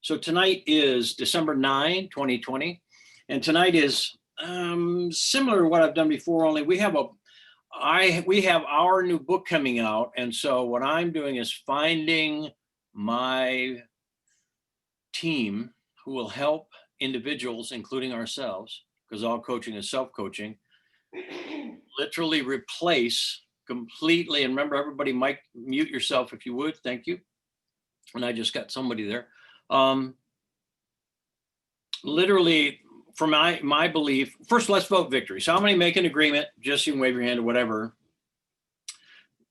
So tonight is December 9, 2020. And tonight is similar to what I've done before, only we have our new book coming out. And so what I'm doing is finding my team who will help individuals, including ourselves, because all coaching is self-coaching, literally replace completely. And remember, everybody might mute yourself if you would. Thank you. And I just got somebody there. Literally, for my belief, first let's vote victory. So how many make an agreement, just you can wave your hand or whatever,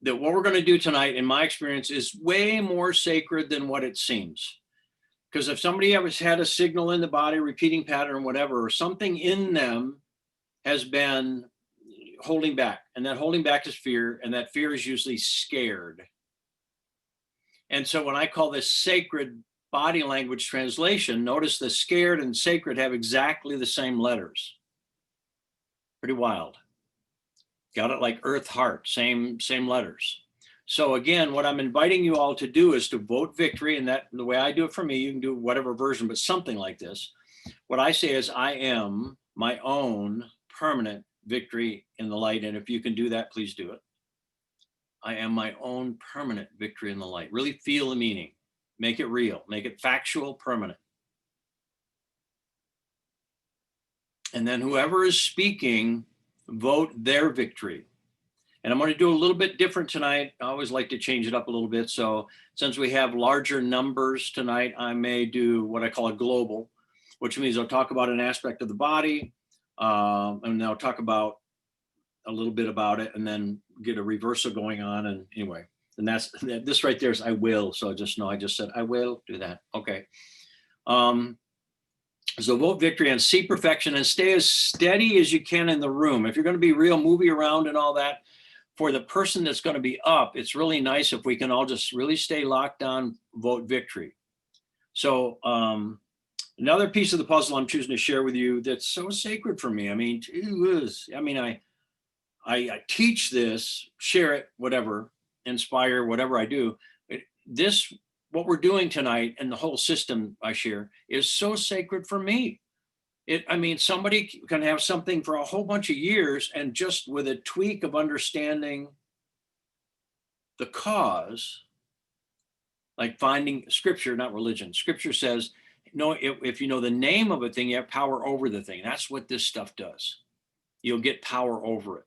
that what we're going to do tonight, in my experience, is way more sacred than what it seems. Because if somebody ever had a signal in the body, repeating pattern, whatever, or something in them has been holding back, and that holding back is fear, and that fear is usually scared. And so when I call this sacred body language translation, notice the scared and sacred have exactly the same letters. Pretty wild. Got it like earth, heart, same letters. So again, what I'm inviting you all to do is to vote victory, and that the way I do it for me, you can do whatever version, but something like this. What I say is, I am my own permanent victory in the light. And if you can do that, please do it. I am my own permanent victory in the light. Really feel the meaning. Make it real. Make it factual, permanent. And then whoever is speaking, vote their victory. And I'm going to do a little bit different tonight. I always like to change it up a little bit. So since we have larger numbers tonight, I may do what I call a global, which means I'll talk about an aspect of the body, and I'll talk about a little bit about it, and then get a reversal going on. And anyway, and that's this right there is I will. So just know I just said I will do that. Okay. So vote victory and see perfection, and stay as steady as you can in the room. If you're going to be real, movie around and all that, for the person that's going to be up, it's really nice if we can all just really stay locked on, vote victory. So another piece of the puzzle I'm choosing to share with you that's so sacred for me. I mean, I teach this, share it, whatever, inspire, whatever I do. What we're doing tonight and the whole system I share is so sacred for me. Somebody can have something for a whole bunch of years, and just with a tweak of understanding the cause, like finding scripture, not religion. Scripture says, no, if you know the name of a thing, you have power over the thing. That's what this stuff does. You'll get power over it.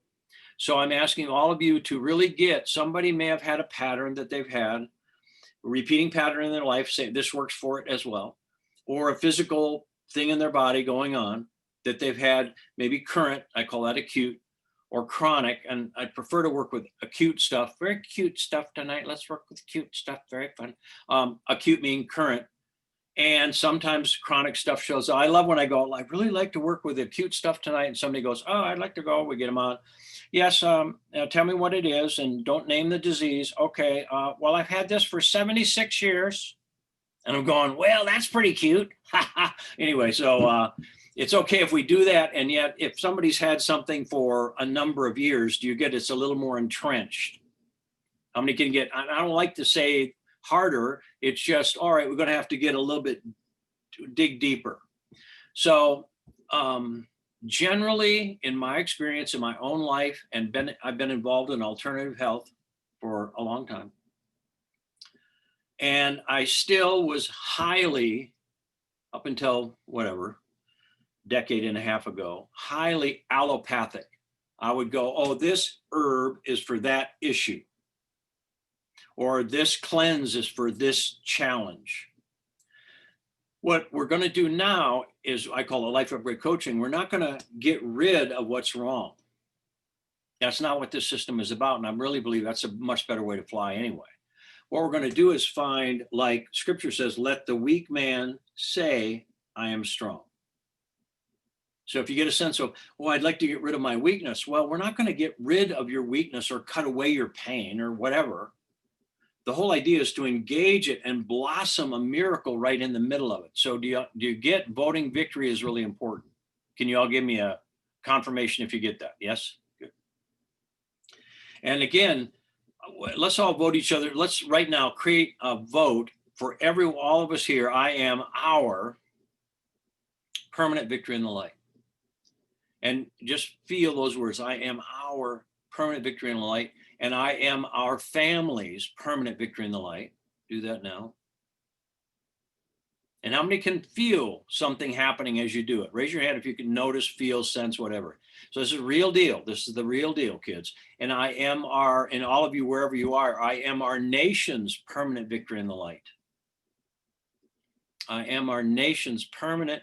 So I'm asking all of you to really somebody may have had a pattern that they've had, a repeating pattern in their life, say this works for it as well, or a physical thing in their body going on that they've had, maybe current, I call that acute, or chronic. And I prefer to work with acute stuff, very cute stuff tonight. Let's work with cute stuff, very fun. Acute meaning current. And sometimes chronic stuff shows up. I love when I go, I really like to work with acute stuff tonight. And somebody goes, oh, I'd like to go. We get them on. Yes, tell me what it is and don't name the disease. Okay, well, I've had this for 76 years. And I'm going, well, that's pretty cute. Anyway, so it's okay if we do that. And yet, if somebody's had something for a number of years, it's a little more entrenched. How many can get, I don't like to say harder. It's just, all right, we're going to have to get a little bit, dig deeper. So generally, in my experience, in my own life, and I've been involved in alternative health for a long time. And I still was highly, up until whatever, decade and a half ago, highly allopathic. I would go, oh, this herb is for that issue. Or this cleanse is for this challenge. What we're going to do now is, I call it life upgrade coaching. We're not going to get rid of what's wrong. That's not what this system is about. And I really believe that's a much better way to fly anyway. What we're going to do is find, like scripture says, let the weak man say, I am strong. So if you get a sense of, well, I'd like to get rid of my weakness. Well, we're not going to get rid of your weakness or cut away your pain or whatever. The whole idea is to engage it and blossom a miracle right in the middle of it. So do you get voting victory is really important? Can you all give me a confirmation if you get that? Yes? Good. And again, let's all vote each other. Let's right now create a vote for all of us here, I am our permanent victory in the light. And just feel those words. I am our permanent victory in the light, and I am our family's permanent victory in the light. Do that now. And how many can feel something happening as you do it? Raise your hand if you can notice, feel, sense, whatever. So this is a real deal. This is the real deal, kids. And I am our, and all of you, wherever you are, I am our nation's permanent victory in the light. I am our nation's permanent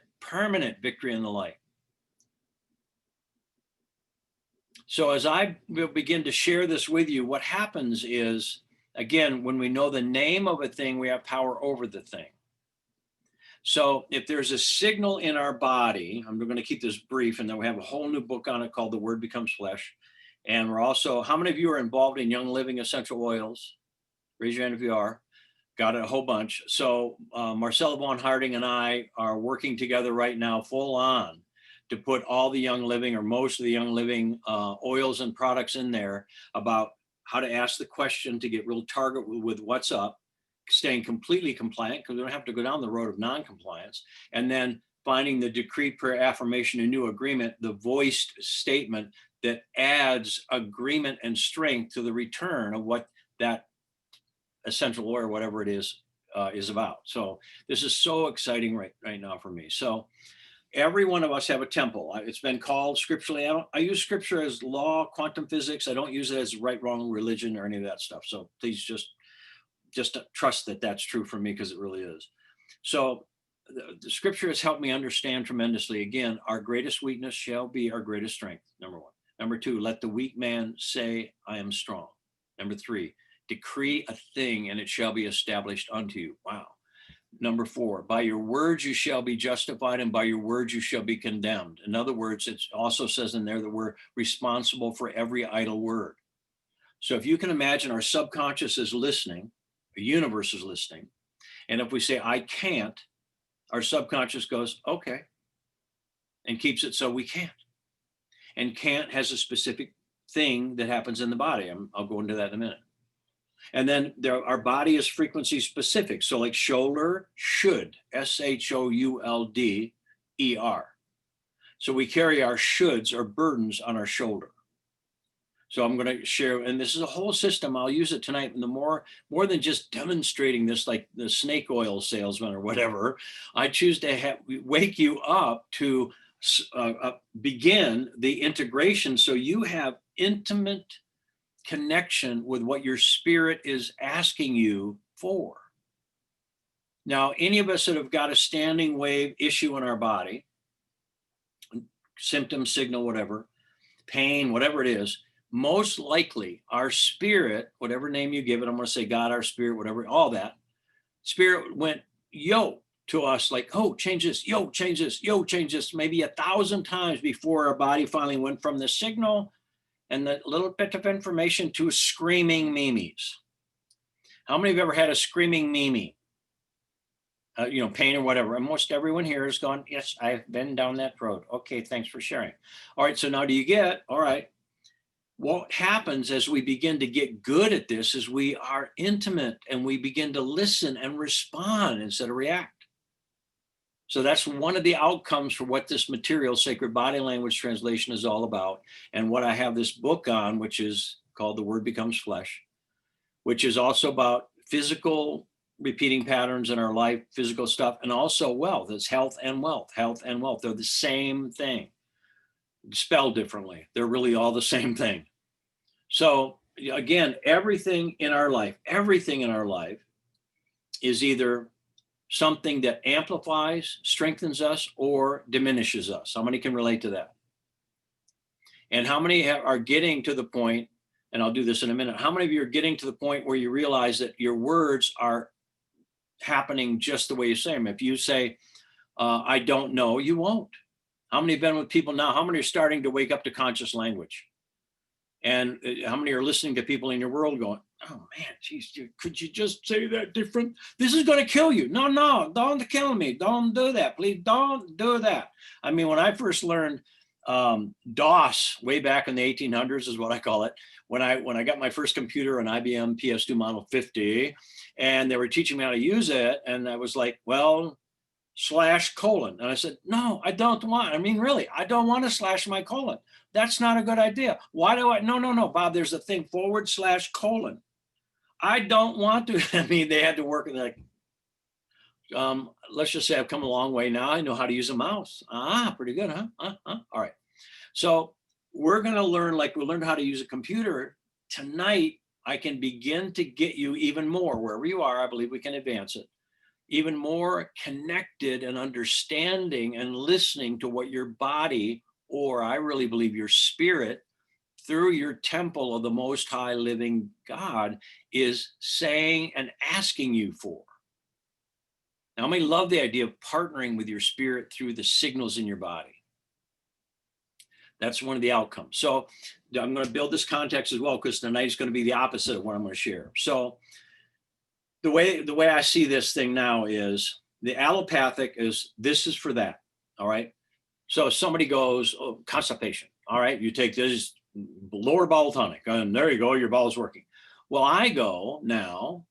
victory in the light. So as I will begin to share this with you, what happens is, again, when we know the name of a thing, we have power over the thing. So if there's a signal in our body, I'm going to keep this brief, and then we have a whole new book on it called The Word Becomes Flesh. And we're also, how many of you are involved in Young Living essential oils? Raise your hand if you are. Got a whole bunch. So Marcella Vaughn Harding and I are working together right now, full on, to put all the Young Living, or most of the Young Living oils and products in there, about how to ask the question to get real target with what's up, staying completely compliant, because we don't have to go down the road of non-compliance, and then finding the decree, prayer, affirmation, and new agreement, the voiced statement that adds agreement and strength to the return of what that essential oil or whatever it is about. So this is so exciting right now for me. So every one of us have a temple. It's been called scripturally. I use scripture as law, quantum physics. I don't use it as right, wrong, religion, or any of that stuff. So please just trust that that's true for me, because it really is. So the scripture has helped me understand tremendously. Again, our greatest weakness shall be our greatest strength, number one. Number two, let the weak man say, I am strong. Number three, decree a thing and it shall be established unto you. Wow. Number four, by your words you shall be justified, and by your words you shall be condemned. In other words, it also says in there that we're responsible for every idle word. So if you can imagine, our subconscious is listening, the universe is listening. And if we say, I can't, our subconscious goes, okay, and keeps it so we can't. And can't has a specific thing that happens in the body. I'll go into that in a minute. And then our body is frequency specific. So like shoulder, should, SHOULDER. So we carry our shoulds or burdens on our shoulder. So I'm going to share, and this is a whole system. I'll use it tonight. And the more than just demonstrating this, like the snake oil salesman or whatever, I choose to wake you up to begin the integration, so you have intimate connection with what your spirit is asking you for. Now, any of us that have got a standing wave issue in our body, symptom, signal, whatever, pain, whatever it is, most likely our spirit, whatever name you give it, I'm going to say God, our spirit, whatever, all that, spirit went, yo, to us, like, oh, change this, yo, change this, yo, change this, maybe 1,000 times before our body finally went from the signal and the little bit of information to screaming memes. How many have ever had a screaming meme? Pain or whatever. And most everyone here has gone, yes, I've been down that road. Okay, thanks for sharing. All right, so now do you get, all right, what happens as we begin to get good at this is we are intimate and we begin to listen and respond instead of react. So that's one of the outcomes for what this material, Sacred Body Language Translation, is all about. And what I have this book on, which is called The Word Becomes Flesh, which is also about physical repeating patterns in our life, physical stuff, and also wealth. It's health and wealth, health and wealth. They're the same thing, spelled differently. They're really all the same thing. So again, everything in our life is either something that amplifies, strengthens us, or diminishes us. How many can relate to that? And how many are getting to the point, and I'll do this in a minute, how many of you are getting to the point where you realize that your words are happening just the way you say them? If you say, I don't know, you won't. How many have been with people now? How many are starting to wake up to conscious language? And how many are listening to people in your world going, oh man, geez, could you just say that different? This is going to kill you. No, don't kill me. Don't do that. Please don't do that. I mean, when I first learned DOS way back in the 1800s is what I call it. When I got my first computer, an IBM PS2 Model 50, and they were teaching me how to use it. And I was like, well, slash colon. And I said, no, I don't want, I mean, really, I don't want to slash my colon. That's not a good idea. Why do I? No, Bob, there's a thing / colon. I don't want to. I mean, they had to work like, let's just say I've come a long way now. I know how to use a mouse. Pretty good, huh? All right. So we're going to learn, like we learned how to use a computer tonight. I can begin to get you even more wherever you are. I believe we can advance it even more connected and understanding and listening to what your body, or I really believe your spirit, through your temple of the Most High living God, is saying and asking you for. Now, I may love the idea of partnering with your spirit through the signals in your body. That's one of the outcomes. So I'm going to build this context as well, because tonight is going to be the opposite of what I'm going to share. So the way I see this thing now is the allopathic is, this is for that. All right. So somebody goes, oh, constipation. All right. You take this lower bowel tonic and there you go. Your bowel is working. Well, I go now,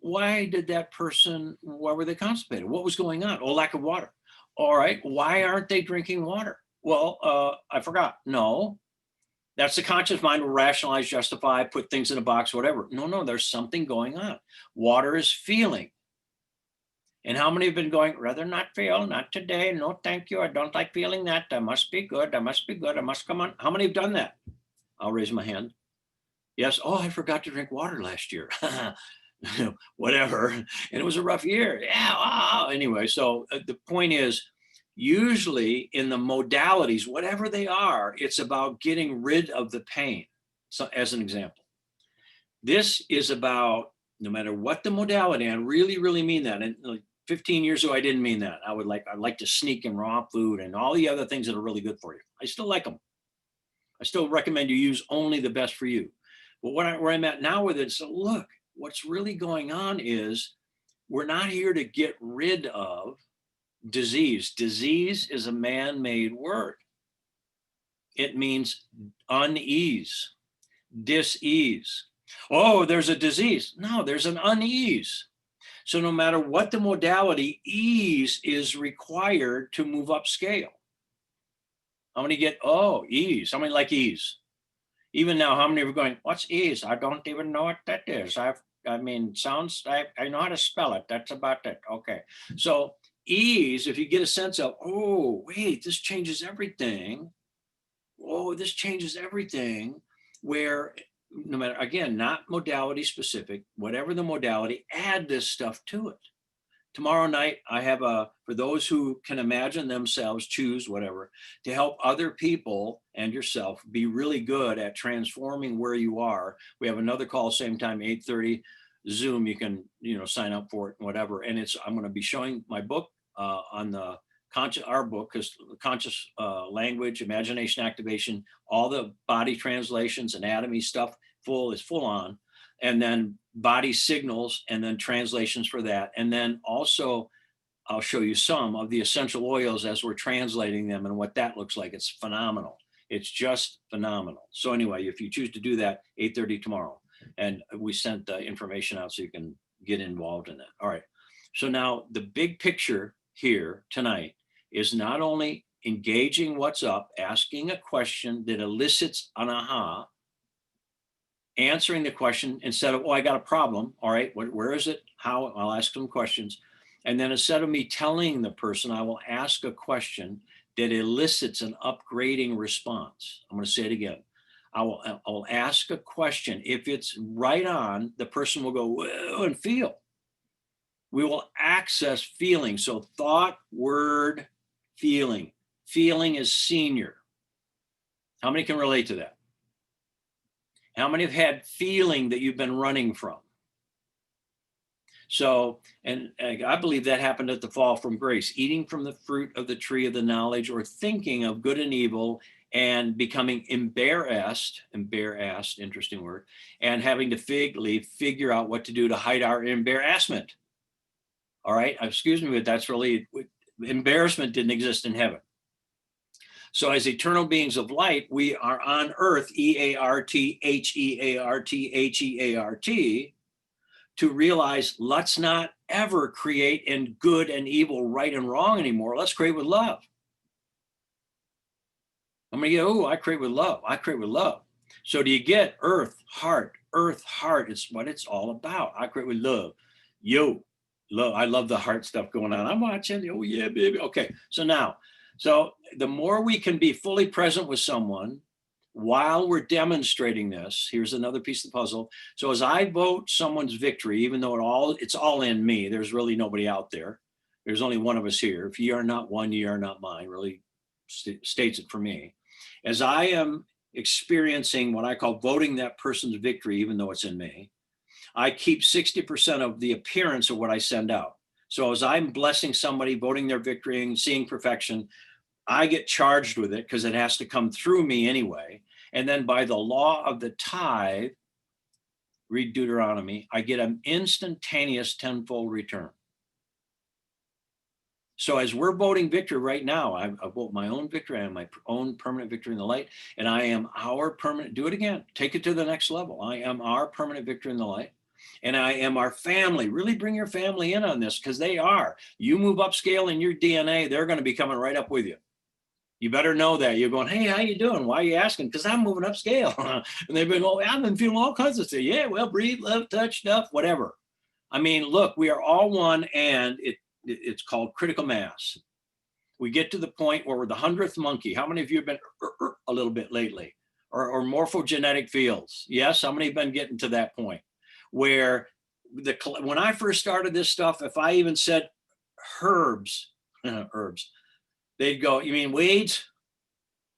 why did that person, why were they constipated? What was going on? Oh, lack of water. All right. Why aren't they drinking water? Well, I forgot. No, that's the conscious mind will rationalize, justify, put things in a box, whatever. No, there's something going on. Water is feeling. And how many have been going, rather not feel, not today, no thank you, I don't like feeling that, I must be good, I must be good, I must come on. How many have done that? I'll raise my hand. Yes, oh, I forgot to drink water last year. Whatever, and it was a rough year. Yeah, wow. Anyway, so the point is, usually in the modalities, whatever they are, it's about getting rid of the pain. So as an example, this is about, no matter what the modality, I really, really mean that. And like 15 years ago, I didn't mean that. I'd like to sneak in raw food and all the other things that are really good for you. I still like them. I still recommend you use only the best for you. But where I'm at now with it, so look, what's really going on is we're not here to get rid of disease. Disease is a man-made word. It means unease, dis-ease. Oh, there's a disease. No, there's an unease. So no matter what the modality, ease is required to move up scale. How many get, oh, ease? How many like ease? Even now, how many are going, what's ease? I don't even know what that is. I know how to spell it. That's about it. Okay. So ease, if you get a sense of, oh, wait, this changes everything. Oh, this changes everything, where no matter, again, not modality specific, whatever the modality, add this stuff to it. Tomorrow night, I have for those who can imagine themselves, choose whatever, to help other people and yourself be really good at transforming where you are. We have another call, same time, 8:30, Zoom. You can, sign up for it and whatever. And I'm going to be showing my book on the our book, because conscious language, imagination activation, all the body translations, anatomy stuff, is full on. And then body signals, and then translations for that. And then also, I'll show you some of the essential oils as we're translating them and what that looks like. It's phenomenal. It's just phenomenal. So anyway, if you choose to do that, 8:30 tomorrow. And we sent the information out so you can get involved in that. All right. So now the big picture here tonight is not only engaging what's up, asking a question that elicits an aha, answering the question instead of, oh, I got a problem. All right, where is it? How? I'll ask some questions. And then instead of me telling the person, I will ask a question that elicits an upgrading response. I'm going to say it again. I will ask a question. If it's right on, the person will go, whoa, and feel. We will access feeling. So thought, word, feeling. Feeling is senior. How many can relate to that? How many have had feeling that you've been running from? So, and I believe that happened at the fall from grace, eating from the fruit of the tree of the knowledge, or thinking of good and evil and becoming embarrassed, interesting word, and having to figure out what to do to hide our embarrassment. All right, excuse me, but that's really, embarrassment didn't exist in heaven. So as eternal beings of light, we are on earth, EARTHEARTHEART, to realize, let's not ever create in good and evil, right and wrong anymore. Let's create with love. I'm going to get, oh, I create with love. I create with love. So do you get earth, heart, it's what it's all about. I create with love. Yo, love. I love the heart stuff going on. I'm watching. Oh yeah, baby. Okay. So now, so the more we can be fully present with someone while we're demonstrating this, here's another piece of the puzzle. So as I vote someone's victory, even though it's all in me, there's really nobody out there. There's only one of us here. If ye are not one, ye are not mine, really states it for me. As I am experiencing what I call voting that person's victory, even though it's in me, I keep 60% of the appearance of what I send out. So as I'm blessing somebody, voting their victory and seeing perfection, I get charged with it because it has to come through me anyway. And then by the law of the tithe, read Deuteronomy, I get an instantaneous tenfold return. So as we're voting victory right now, I vote my own victory. I am my own permanent victory in the light. And I am our permanent, do it again, take it to the next level. I am our permanent victory in the light. And I am our family. Really bring your family in on this because they are. You move upscale in your DNA, they're going to be coming right up with you. You better know that. You're going, hey, how you doing? Why are you asking? Because I'm moving upscale. And they've been, oh, I've been feeling all kinds of stuff. Yeah, well, breathe, love, touch, stuff, whatever. I mean, look, we are all one, and it's called critical mass. We get to the point where we're the 100th monkey. How many of you have been a little bit lately? Or morphogenetic fields? Yes, how many have been getting to that point? Where when I first started this stuff, if I even said herbs, they'd go, you mean weeds?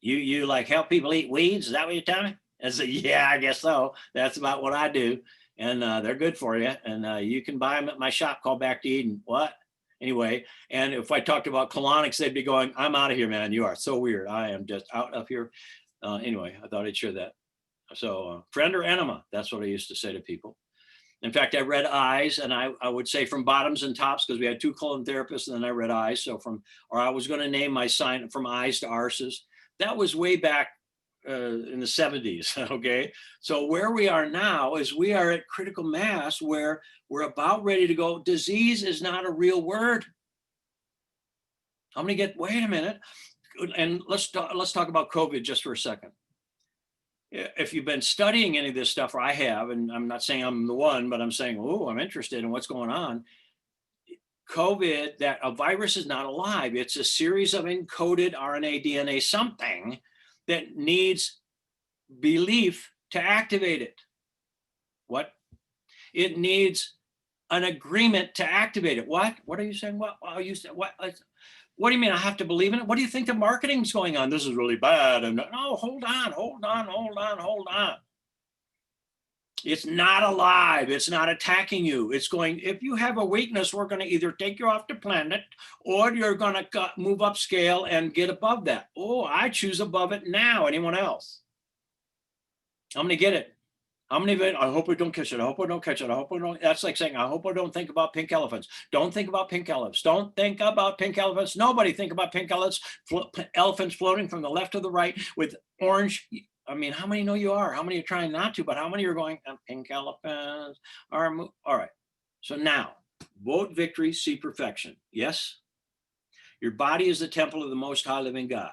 You like help people eat weeds? Is that what you're telling me? I said, yeah, I guess so. That's about what I do. And they're good for you. And you can buy them at my shop called Back to Eden. What? Anyway, and if I talked about colonics, they'd be going, I'm out of here, man. You are so weird. I am just out of here. Anyway, I thought I'd share that. So friend or enema, that's what I used to say to people. In fact, I read eyes, and I would say from bottoms and tops because we had 2 colon therapists, and then I read eyes. So I was going to name my sign from eyes to arses. That was way back in the 70s. Okay. So where we are now is we are at critical mass where we're about ready to go. Disease is not a real word. I'm going to get, wait a minute. And let's talk about COVID just for a second. If you've been studying any of this stuff, or I have, and I'm not saying I'm the one, but I'm saying, oh, I'm interested in what's going on. COVID, that a virus is not alive. It's a series of encoded RNA, DNA, something that needs belief to activate it. What? It needs an agreement to activate it. What? What are you saying? What? Oh, you said what? What do you mean I have to believe in it? What do you think the marketing's going on? This is really bad. And no, hold on. It's not alive. It's not attacking you. It's going, if you have a weakness, we're going to either take you off the planet or you're going to move upscale and get above that. Oh, I choose above it now. Anyone else? I'm going to get it. I'm going to, I hope we don't catch it. I hope we don't catch it. I hope we don't. That's like saying, I hope I don't think about pink elephants. Don't think about pink elephants. Don't think about pink elephants. Nobody think about pink elephants floating from the left to the right with orange. I mean, how many know you are? How many are trying not to, but how many are going, pink elephants? All right. So now, vote victory, see perfection. Yes? Your body is the temple of the most high living God.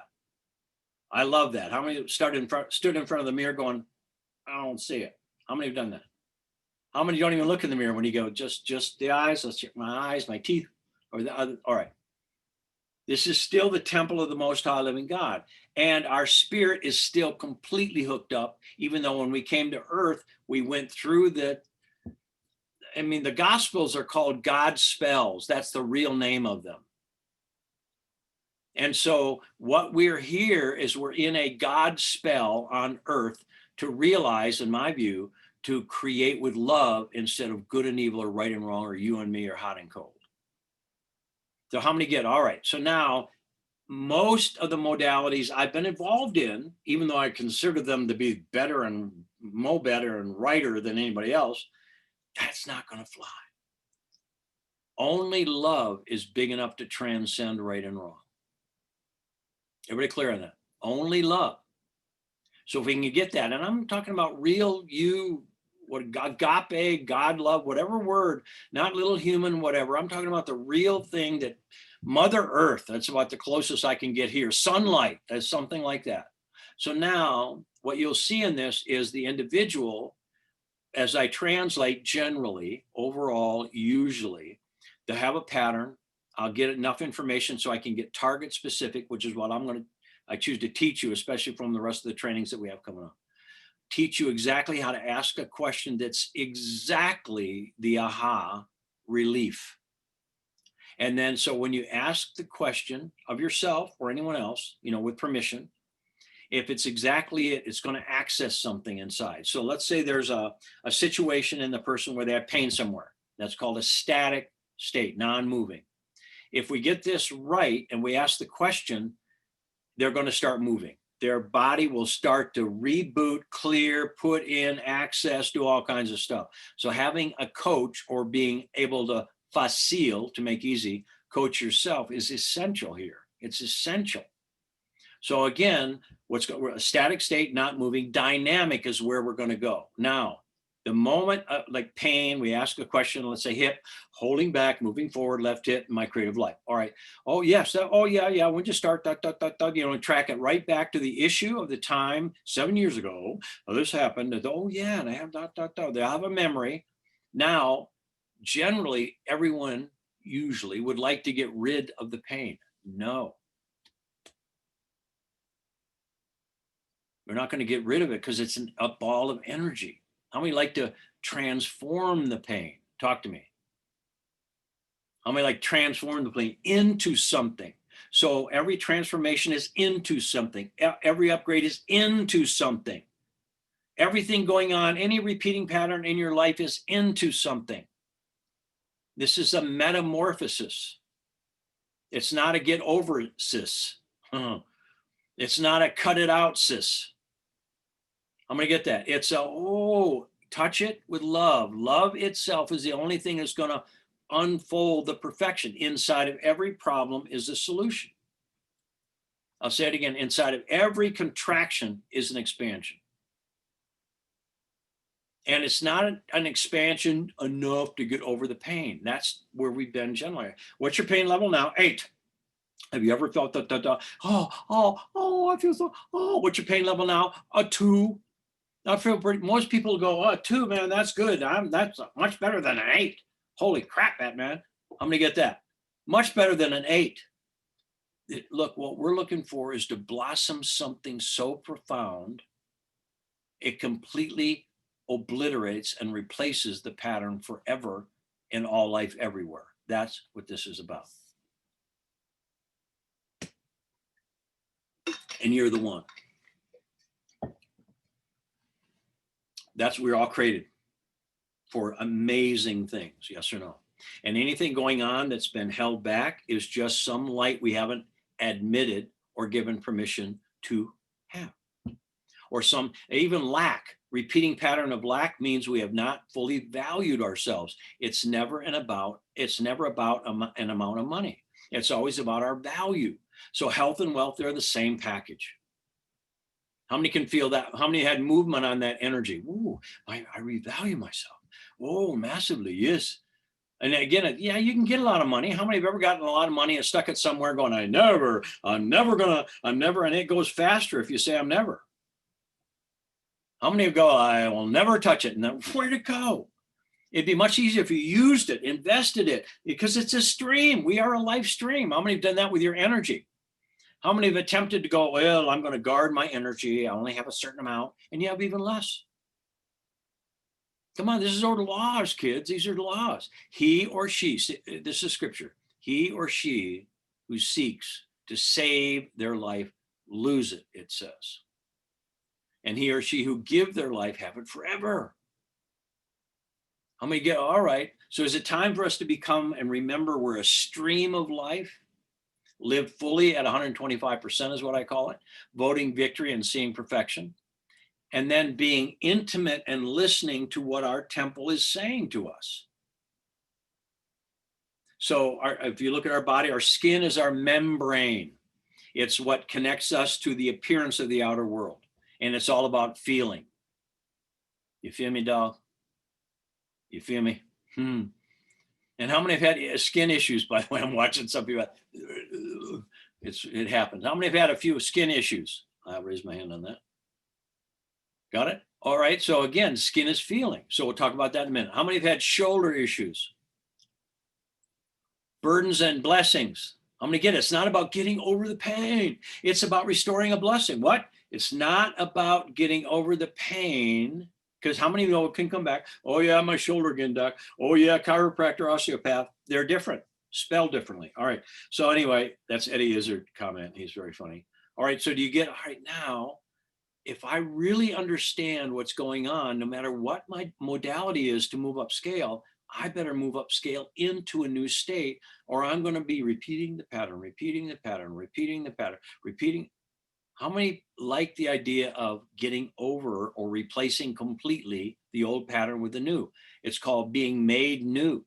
I love that. How many stood in front of the mirror going, I don't see it? How many have done that? How many don't even look in the mirror when you go, just the eyes, let's check my eyes, my teeth, or the other? All right. This is still the temple of the most high living God. And our spirit is still completely hooked up, even though when we came to earth, we went through the Gospels are called God's spells. That's the real name of them. And so what we're here is we're in a God spell on earth to realize, in my view, to create with love instead of good and evil or right and wrong or you and me or hot and cold. So how many get? All right. So now most of the modalities I've been involved in, even though I consider them to be better and more better and righter than anybody else, that's not going to fly. Only love is big enough to transcend right and wrong. Everybody clear on that? Only love. So if we can get that, and I'm talking about real you what agape, God love, whatever word, not little human, whatever. I'm talking about the real thing, that Mother Earth, that's about the closest I can get here. Sunlight, that's something like that. So now what you'll see in this is the individual, as I translate generally, overall, usually, to have a pattern. I'll get enough information so I can get target specific, which is what I choose to teach you, especially from the rest of the trainings that we have coming up. Teach you exactly how to ask a question that's exactly the aha relief. And then, so when you ask the question of yourself or anyone else, with permission, if it's exactly it, it's going to access something inside. So let's say there's a situation in the person where they have pain somewhere. That's called a static state, non-moving. If we get this right and we ask the question, they're going to start moving. Their body will start to reboot, clear, put in, access, do all kinds of stuff. So having a coach, or being able to facile, to make easy, coach yourself, is essential here. It's essential. So again, a static state, not moving. Dynamic is where we're going to go. Now, the moment like pain, we ask a question, let's say hip, holding back, moving forward, left hip, my creative life. All right. Oh, yes. Oh, yeah. When you start, track it right back to the issue of the time 7 years ago. Oh, this happened. Oh, yeah. And I have They have a memory. Now, generally, everyone usually would like to get rid of the pain. No. We're not going to get rid of it because it's a ball of energy. How many like to transform the pain? Talk to me. How many like transform the pain into something? So every transformation is into something. Every upgrade is into something. Everything going on, any repeating pattern in your life is into something. This is a metamorphosis. It's not a get over it, sis. It's not a cut it out, sis. I'm going to get that. It's touch it with love. Love itself is the only thing that's going to unfold the perfection. Inside of every problem is a solution. I'll say it again. Inside of every contraction is an expansion. And it's not an expansion enough to get over the pain. That's where we've been generally. What's your pain level now? 8. Have you ever felt that? I feel so. What's your pain level now? A 2. I feel pretty. Most people go, 2, man, that's good. That's much better than an 8. Holy crap, Batman! I'm gonna get that. Much better than an 8. Look, what we're looking for is to blossom something so profound, it completely obliterates and replaces the pattern forever in all life everywhere. That's what this is about. And you're the one. That's what we're all created for, amazing things, yes or no? And anything going on that's been held back is just some light we haven't admitted or given permission to have. Or some, even lack, repeating pattern of lack means we have not fully valued ourselves. It's never about an amount of money. It's always about our value. So health and wealth, they're the same package. How many can feel that? How many had movement on that energy? Ooh, I revalue myself. Oh, massively, yes. And again, yeah, you can get a lot of money. How many have ever gotten a lot of money and stuck it somewhere going, I'm never, and it goes faster if you say I'm never. How many go, I will never touch it? And then where'd it go? It'd be much easier if you used it, invested it, because it's a stream. We are a life stream. How many have done that with your energy? How many have attempted to go, well, I'm going to guard my energy. I only have a certain amount, and you have even less. Come on, this is our laws, kids. These are the laws. He or she, this is scripture. He or she who seeks to save their life, lose it, it says. And he or she who give their life, have it forever. How many get, all right. So is it time for us to become and remember we're a stream of life? Live fully at 125% is what I call it. Voting victory and seeing perfection. And then being intimate and listening to what our temple is saying to us. So if you look at our body, our skin is our membrane. It's what connects us to the appearance of the outer world. And it's all about feeling. You feel me, dog? You feel me? And how many have had skin issues, by the way? I'm watching some people. It happens. How many have had a few skin issues? I'll raise my hand on that. Got it? All right. So again, skin is feeling. So we'll talk about that in a minute. How many have had shoulder issues? Burdens and blessings. I'm going to get it. It's not about getting over the pain. It's about restoring a blessing. What? It's not about getting over the pain, because how many know it can come back? Oh yeah, my shoulder again, doc. Oh yeah, chiropractor, osteopath. They're different, spelled differently. All right. So anyway, that's Eddie Izzard comment. He's very funny. All right. So do you get, all right, now, if I really understand what's going on, no matter what my modality is to move upscale, I better move upscale into a new state, or I'm going to be repeating the pattern, repeating the pattern, repeating the pattern, repeating. How many like the idea of getting over or replacing completely the old pattern with the new? It's called being made new.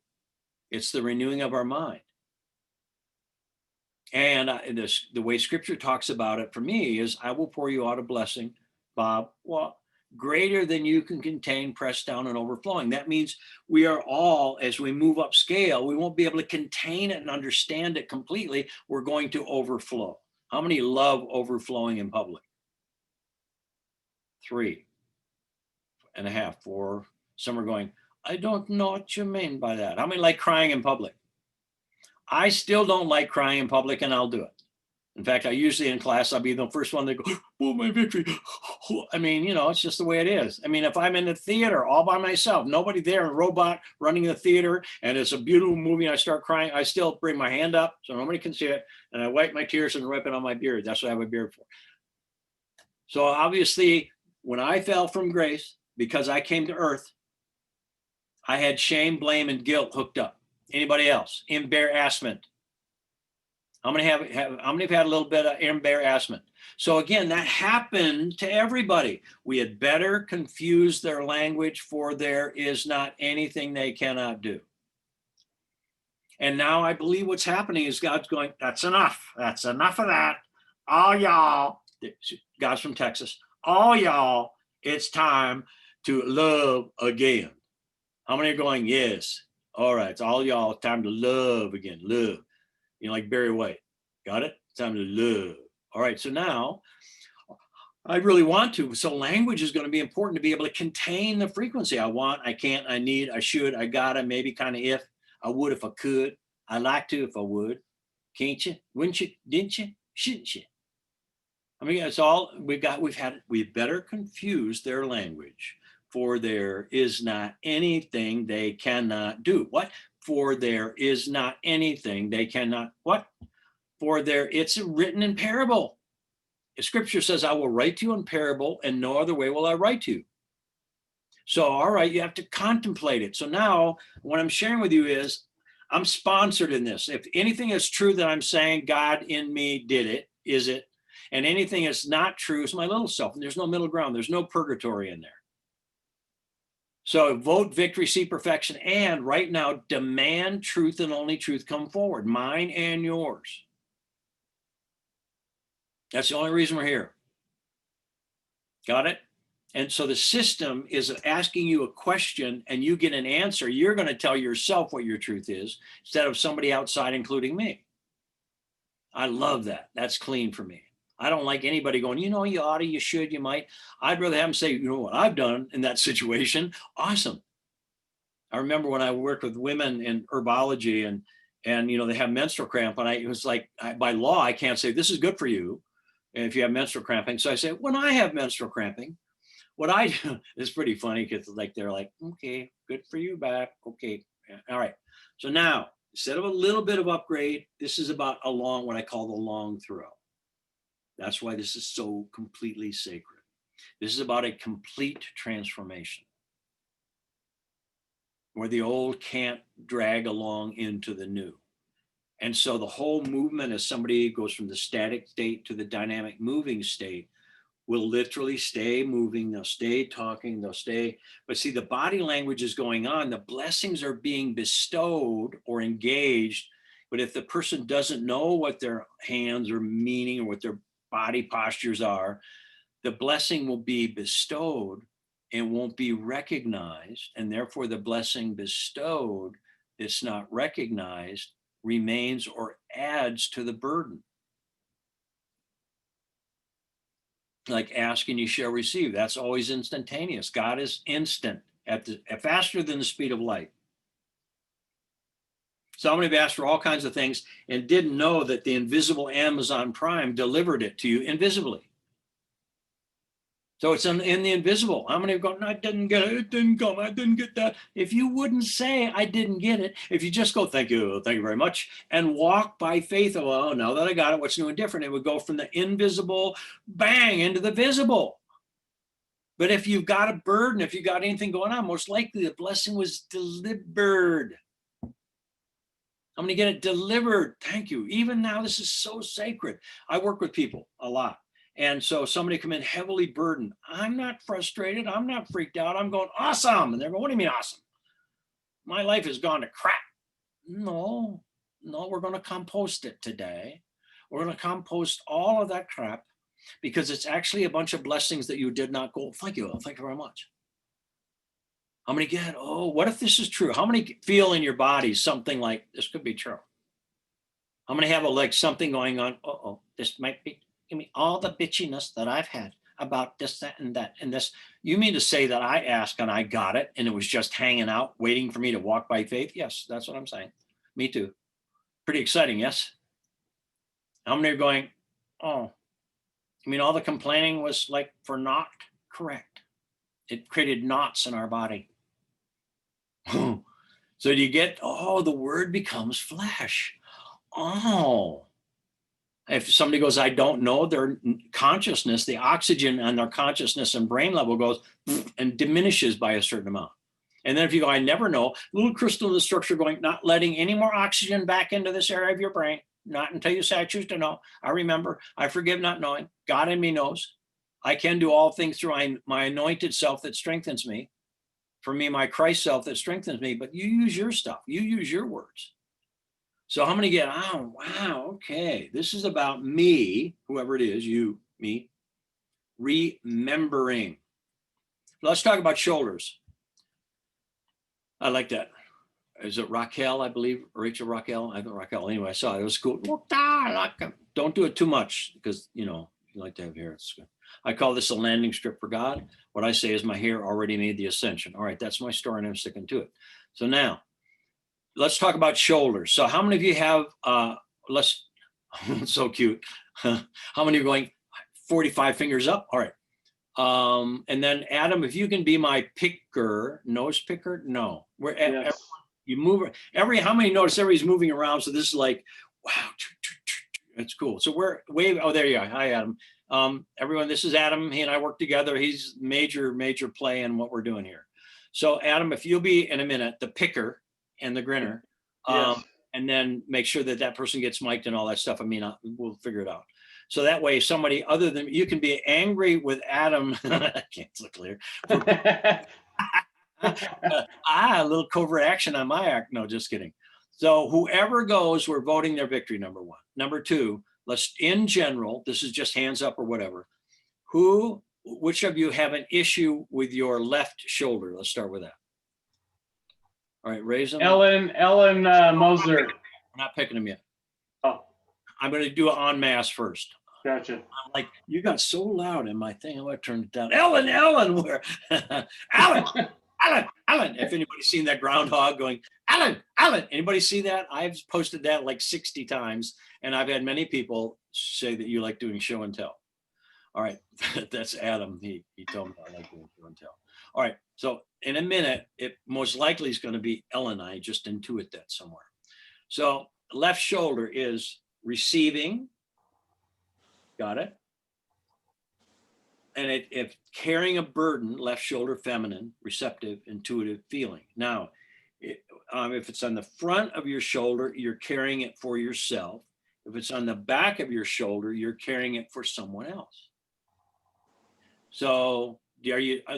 It's the renewing of our mind. And the way scripture talks about it for me is, I will pour you out a blessing, Bob, well, greater than you can contain, pressed down and overflowing. That means we are all, as we move up scale, we won't be able to contain it and understand it completely. We're going to overflow. How many love overflowing in public? 3.5, 4. Some are going, I don't know what you mean by that. How many like crying in public? I still don't like crying in public, and I'll do it. In fact, I usually in class, I'll be the first one to go, oh, my victory. I mean, it's just the way it is. I mean, if I'm in the theater all by myself, nobody there, a robot running the theater, and it's a beautiful movie, and I start crying, I still bring my hand up so nobody can see it, and I wipe my tears and wipe it on my beard. That's what I have a beard for. So obviously, when I fell from grace, because I came to earth, I had shame, blame, and guilt hooked up. Anybody else? Embarrassment. How many have had a little bit of embarrassment? So again, that happened to everybody. We had better confuse their language, for there is not anything they cannot do. And now I believe what's happening is God's going, that's enough. That's enough of that. All y'all, God's from Texas, all y'all, it's time to love again. How many are going, yes? All right, it's all y'all, time to love again, love. Like Barry White. Got it? Time to love. All right, so now I really want to. So language is going to be important to be able to contain the frequency. I want, I can't, I need, I should, I gotta, maybe, kind of, if, I would if I could, I like to if I would. Can't you? Wouldn't you? Didn't you? Shouldn't you? I mean, it's all we've better confuse their language, for there is not anything they cannot do. What? For there is not anything they cannot, what? For there, it's written in parable. Scripture says, I will write to you in parable, and no other way will I write to you. So, all right, you have to contemplate it. So now what I'm sharing with you is, I'm sponsored in this. If anything is true that I'm saying, God in me did it, is it? And anything that's not true is my little self. And there's no middle ground. There's no purgatory in there. So vote victory, see perfection, and right now demand truth and only truth come forward, mine and yours. That's the only reason we're here. Got it? And so the system is asking you a question and you get an answer. You're going to tell yourself what your truth is instead of somebody outside, including me. I love that. That's clean for me. I don't like anybody going, you ought to, you should, you might. I'd rather have them say, you know what I've done in that situation. Awesome. I remember when I worked with women in herbology and they have menstrual cramp, and it was like, by law, I can't say this is good for you if you have menstrual cramping. So I say, when I have menstrual cramping, what I do is pretty funny, because they're like, okay, good for you, back. Okay. All right. So now, instead of a little bit of upgrade, this is about what I call the long throw. That's why this is so completely sacred. This is about a complete transformation, where the old can't drag along into the new. And so the whole movement, as somebody goes from the static state to the dynamic moving state, will literally stay moving. They'll stay talking, they'll stay. But see, the body language is going on. The blessings are being bestowed or engaged. But if the person doesn't know what their hands are meaning or what their body postures are, the blessing will be bestowed it won't be recognized, and therefore the blessing bestowed that's not recognized remains or adds to the burden. Like ask and you shall receive. That's always instantaneous. God is instant, faster than the speed of light. Somebody have asked for all kinds of things and didn't know that the invisible Amazon Prime delivered it to you invisibly. So it's in the invisible. How many have gone, I didn't get it, it didn't come, I didn't get that. If you wouldn't say, I didn't get it, if you just go, thank you very much, and walk by faith, oh, now that I got it, what's new and different? It would go from the invisible, bang, into the visible. But if you've got a burden, if you got anything going on, most likely the blessing was delivered. I'm going to get it delivered. Thank you. Even now, this is so sacred. I work with people a lot. And so somebody come in heavily burdened. I'm not frustrated. I'm not freaked out. I'm going, awesome. And they're going, what do you mean awesome? My life has gone to crap. No, we're going to compost it today. We're going to compost all of that crap because it's actually a bunch of blessings that you did not go, thank you very much. How many get, oh, what if this is true? How many feel in your body something like this could be true? How many have like something going on? This might be, give me all the bitchiness that I've had about this, that, and that, and this. You mean to say that I asked and I got it and it was just hanging out, waiting for me to walk by faith? Yes, that's what I'm saying. Me too. Pretty exciting, yes? How many are going, oh, you mean all the complaining was like for naught? Correct. It created knots in our body. So do you get, oh, the word becomes flesh. Oh, if somebody goes, I don't know, their consciousness, the oxygen on their consciousness and brain level goes and diminishes by a certain amount. And then if you go, I never know, little crystal in the structure going, not letting any more oxygen back into this area of your brain, not until you say, I choose to know. I remember, I forgive not knowing. God in me knows. I can do all things through my anointed self that strengthens me. For me, my Christ self that strengthens me, but you use your stuff. You use your words. So how many get, oh, wow, okay. This is about me, whoever it is, you, me, remembering. Let's talk about shoulders. I like that. Is it Raquel, I believe, Rachel Raquel? I think Raquel. Anyway, I saw it. It was cool. Don't do it too much because, you like to have hair. It's good. I call this a landing strip for God. What I say is my hair already made the ascension. All right, that's my story and I'm sticking to it. So now, let's talk about shoulders. So how many of you have, so cute. How many are going 45 fingers up? All right. And then Adam, if you can be my picker, nose picker? No. Yes. You move, how many notice everybody's moving around? So this is like, wow, that's cool. So we're oh, there you are. Hi, Adam. Everyone, this is Adam. He and I work together. He's major play in what we're doing here. So Adam, if you'll be in a minute, the picker and the grinner, Yes. and then make sure that person gets mic'd and all that stuff. I mean, we'll figure it out. So that way somebody other than you can be angry with Adam. I can't look clear. A little covert action on my act. No, just kidding. So whoever goes, we're voting their victory, number one. Number two, let's, in general, this is just hands up or whatever. Which of you have an issue with your left shoulder? Let's start with that. All right, raise them. Ellen Moser. We're not picking them yet. Oh. I'm going to do it en masse first. Gotcha. I'm like, you got so loud in my thing. I'm going to turn it down. Ellen, where? Alan. If anybody's seen that groundhog going, Alan. Anybody see that? I've posted that like 60 times, and I've had many people say that you like doing show and tell. All right, that's Adam. He told me I like doing show and tell. All right, so in a minute, it most likely is going to be Ellen. I just intuit that somewhere. So left shoulder is receiving. Got it? And if carrying a burden, left shoulder, feminine, receptive, intuitive, feeling. Now, if it's on the front of your shoulder, you're carrying it for yourself. If it's on the back of your shoulder, you're carrying it for someone else. So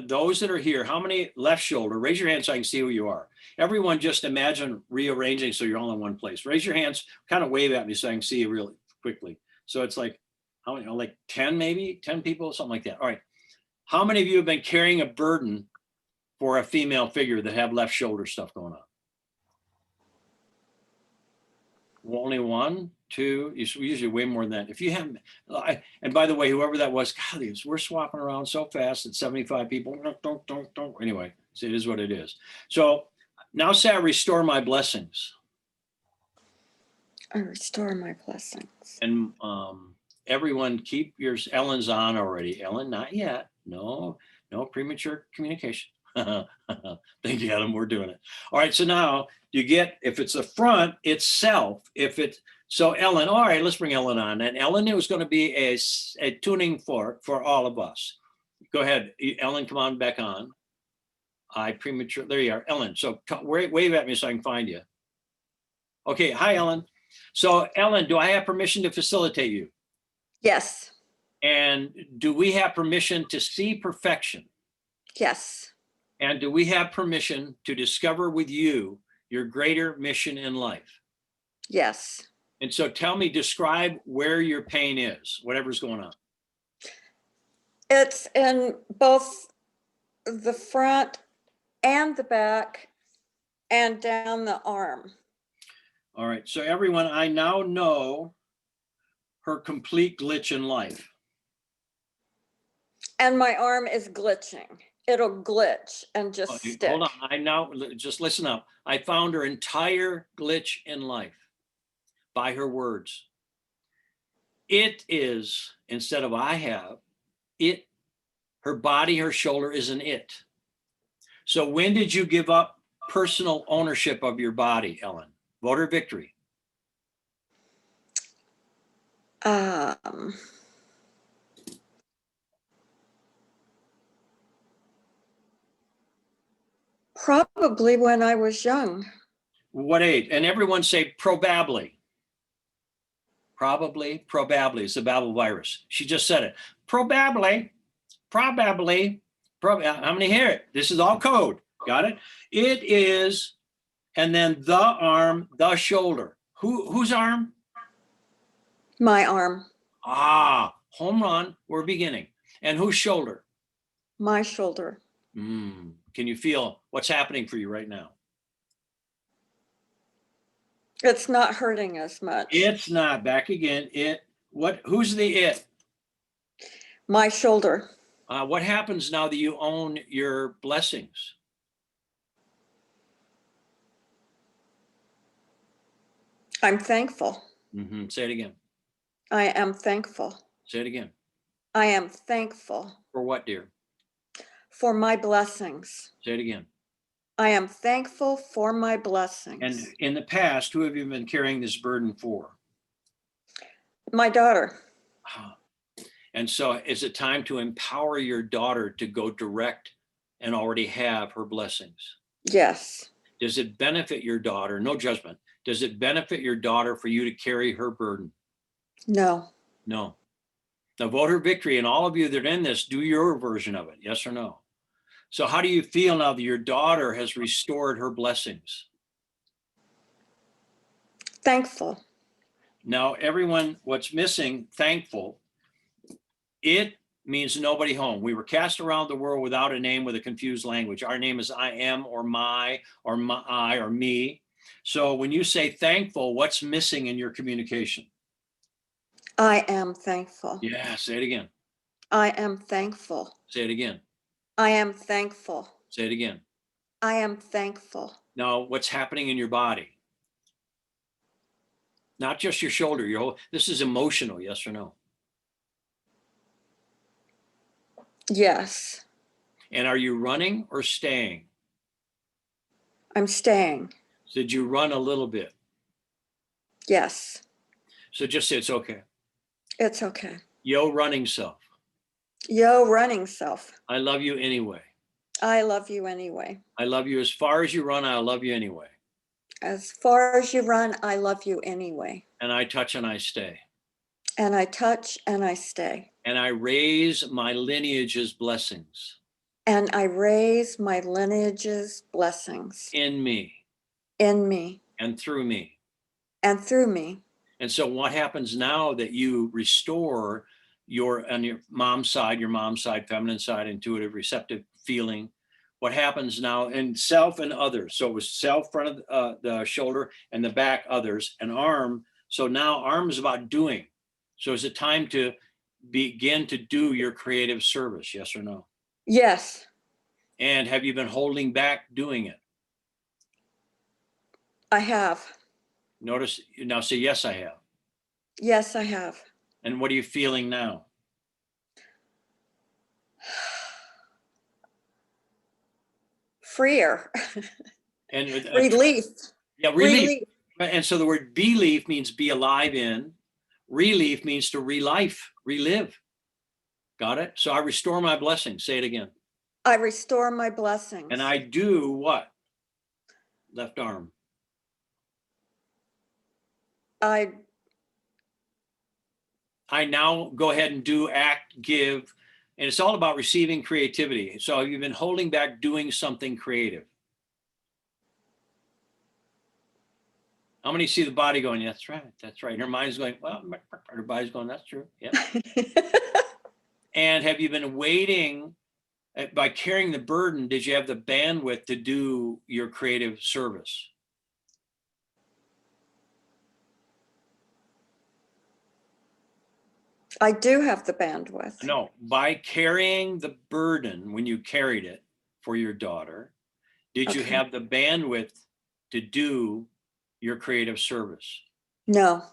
those that are here, how many left shoulder? Raise your hand so I can see who you are. Everyone just imagine rearranging so you're all in one place. Raise your hands, kind of wave at me so I can see you really quickly. So it's like, how many, like 10 maybe, 10 people, something like that. All right. How many of you have been carrying a burden for a female figure that have left shoulder stuff going on? Only one, two, usually way more than that. If you haven't, and by the way, whoever that was, God, we're swapping around so fast at 75 people. Don't. Anyway, so it is what it is. So now say I restore my blessings. I restore my blessings. And everyone keep yours. Ellen's on already. Ellen, not yet. No premature communication. Thank you, Adam. We're doing it. All right. So now you get, if it's the front, it's self. If it's, so Ellen, all right, let's bring Ellen on. And Ellen, it was going to be a tuning fork for all of us. Go ahead. Ellen, come on back on. There you are. Ellen. So wave at me so I can find you. Okay. Hi, Ellen. So Ellen, do I have permission to facilitate you? Yes. And do we have permission to see perfection? Yes. And do we have permission to discover with you your greater mission in life? Yes. And so tell me, describe where your pain is, whatever's going on. It's in both the front and the back and down the arm. All right. So everyone, I now know her complete glitch in life. And my arm is glitching. It'll glitch and just stick. Hold on. I now, just listen up. I found her entire glitch in life by her words. It is, instead of I have, it, her body, her shoulder is an it. So when did you give up personal ownership of your body, Ellen? Vote or victory? Probably when I was young. What age? And everyone say probably. Probably. It's the Babel virus. She just said it. Probably. How many hear it? This is all code. Got it? It is, and then the arm, the shoulder. Whose arm? My arm. Home run. We're beginning. And whose shoulder? My shoulder. Can you feel what's happening for you right now? It's not hurting as much. It's not. Back again. Who's the it? My shoulder. What happens now that you own your blessings? I'm thankful. Say it again. I am thankful. Say it again. I am thankful. For what, dear? For my blessings. Say it again. I am thankful for my blessings. And in the past, who have you been carrying this burden for? My daughter. And so is it time to empower your daughter to go direct and already have her blessings? Yes. Does it benefit your daughter? No judgment. Does it benefit your daughter for you to carry her burden? No. No. Now vote her victory, and all of you that are in this, do your version of it. Yes or no? So how do you feel now that your daughter has restored her blessings? Thankful. Now, everyone, what's missing, thankful, it means nobody home. We were cast around the world without a name, with a confused language. Our name is I am, or my, or I, or me. So when you say thankful, what's missing in your communication? I am thankful. Yeah, say it again. I am thankful. Say it again. I am thankful. Say it again. I am thankful. Now, what's happening in your body? Not just your shoulder, your whole, this is emotional, yes or no? Yes. And are you running or staying? I'm staying. Did you run a little bit? Yes. So just say it's okay. It's okay. Yo, running self. Yo, running self. I love you anyway. I love you anyway. I love you as far as you run. I love you anyway. As far as you run, I love you anyway. And I touch and I stay. And I touch and I stay. And I raise my lineage's blessings. And I raise my lineage's blessings. In me. In me. And through me. And through me. And so what happens now that you restore on your mom's side, feminine side, intuitive, receptive, feeling. What happens now in self and others? So it was self, front of the shoulder, and the back, others, and arm. So now arm is about doing. So is it time to begin to do your creative service? Yes or no? Yes, And have you been holding back doing it? I have. Notice now, say, yes, I have. Yes, I have. And what are you feeling now? Freer. And Relief. yeah, relief. And so the word belief means be alive in. Relief means to relive. Got it? So I restore my blessings. Say it again. I restore my blessings. And I do what? Left arm. I now go ahead and do, act, give. And it's all about receiving creativity. So you've been holding back doing something creative. How many see the body going, yeah, that's right, that's right. Her mind's going, well, her body's going, that's true. Yeah. And have you been waiting, by carrying the burden, did you have the bandwidth to do your creative service? I do have the bandwidth. No, by carrying the burden when you carried it for your daughter, did you Okay. have the bandwidth to do your creative service? No.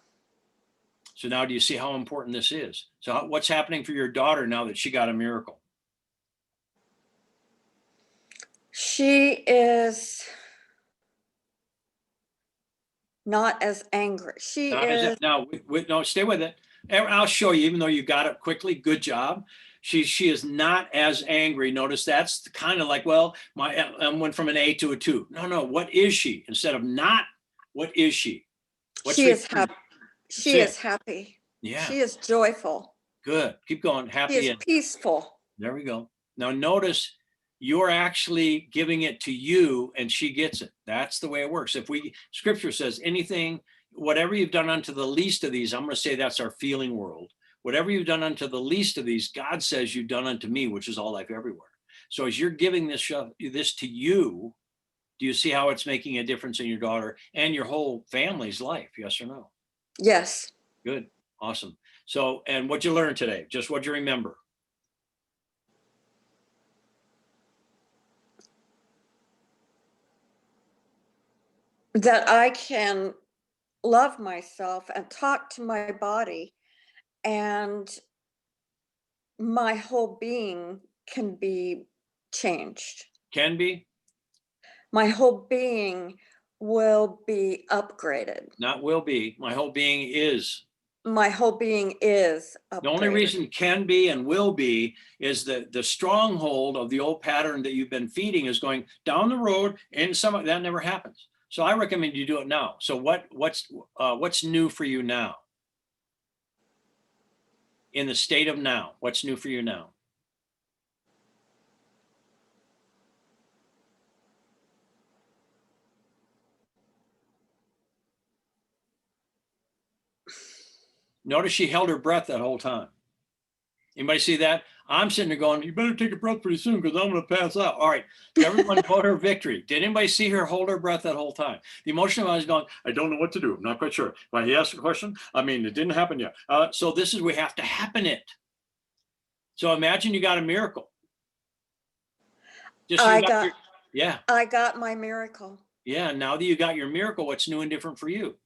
So now do you see how important this is? So what's happening for your daughter now that she got a miracle? She is not as angry. She Not as is. if, now, no, stay with it. And I'll show you, even though you got it quickly, good job. She is not as angry. Notice that's kind of like, well, I went from an A to a 2. No, what is she? Instead of not, what is she? She is happy. She is happy. Yeah. She is joyful. Good. Keep going. Happy. She is peaceful. There we go. Now notice you're actually giving it to you and she gets it. That's the way it works. If scripture says anything, whatever you've done unto the least of these, I'm going to say that's our feeling world. Whatever you've done unto the least of these, God says you've done unto me, which is all life everywhere. So as you're giving this to you, do you see how it's making a difference in your daughter and your whole family's life? Yes or no? Yes. Good. Awesome. So, and what'd you learn today? Just what'd you remember? That I can love myself and talk to my body, and my whole being can be changed. Can be? My whole being will be upgraded. Not will be. My whole being is. My whole being is upgraded. The only reason can be and will be is that the stronghold of the old pattern that you've been feeding is going down the road, and that never happens. So I recommend you do it now. So what's new for you now? In the state of now, what's new for you now? Notice she held her breath that whole time. Anybody see that? I'm sitting there going, you better take a breath pretty soon because I'm going to pass out. All right. Everyone vote her victory. Did anybody see her hold her breath that whole time? The emotional mind is going, I don't know what to do. I'm not quite sure. But he asked a question. I mean, it didn't happen yet. So this is, we have to happen it. So imagine you got a miracle. I got my miracle. Yeah. Now that you got your miracle, what's new and different for you?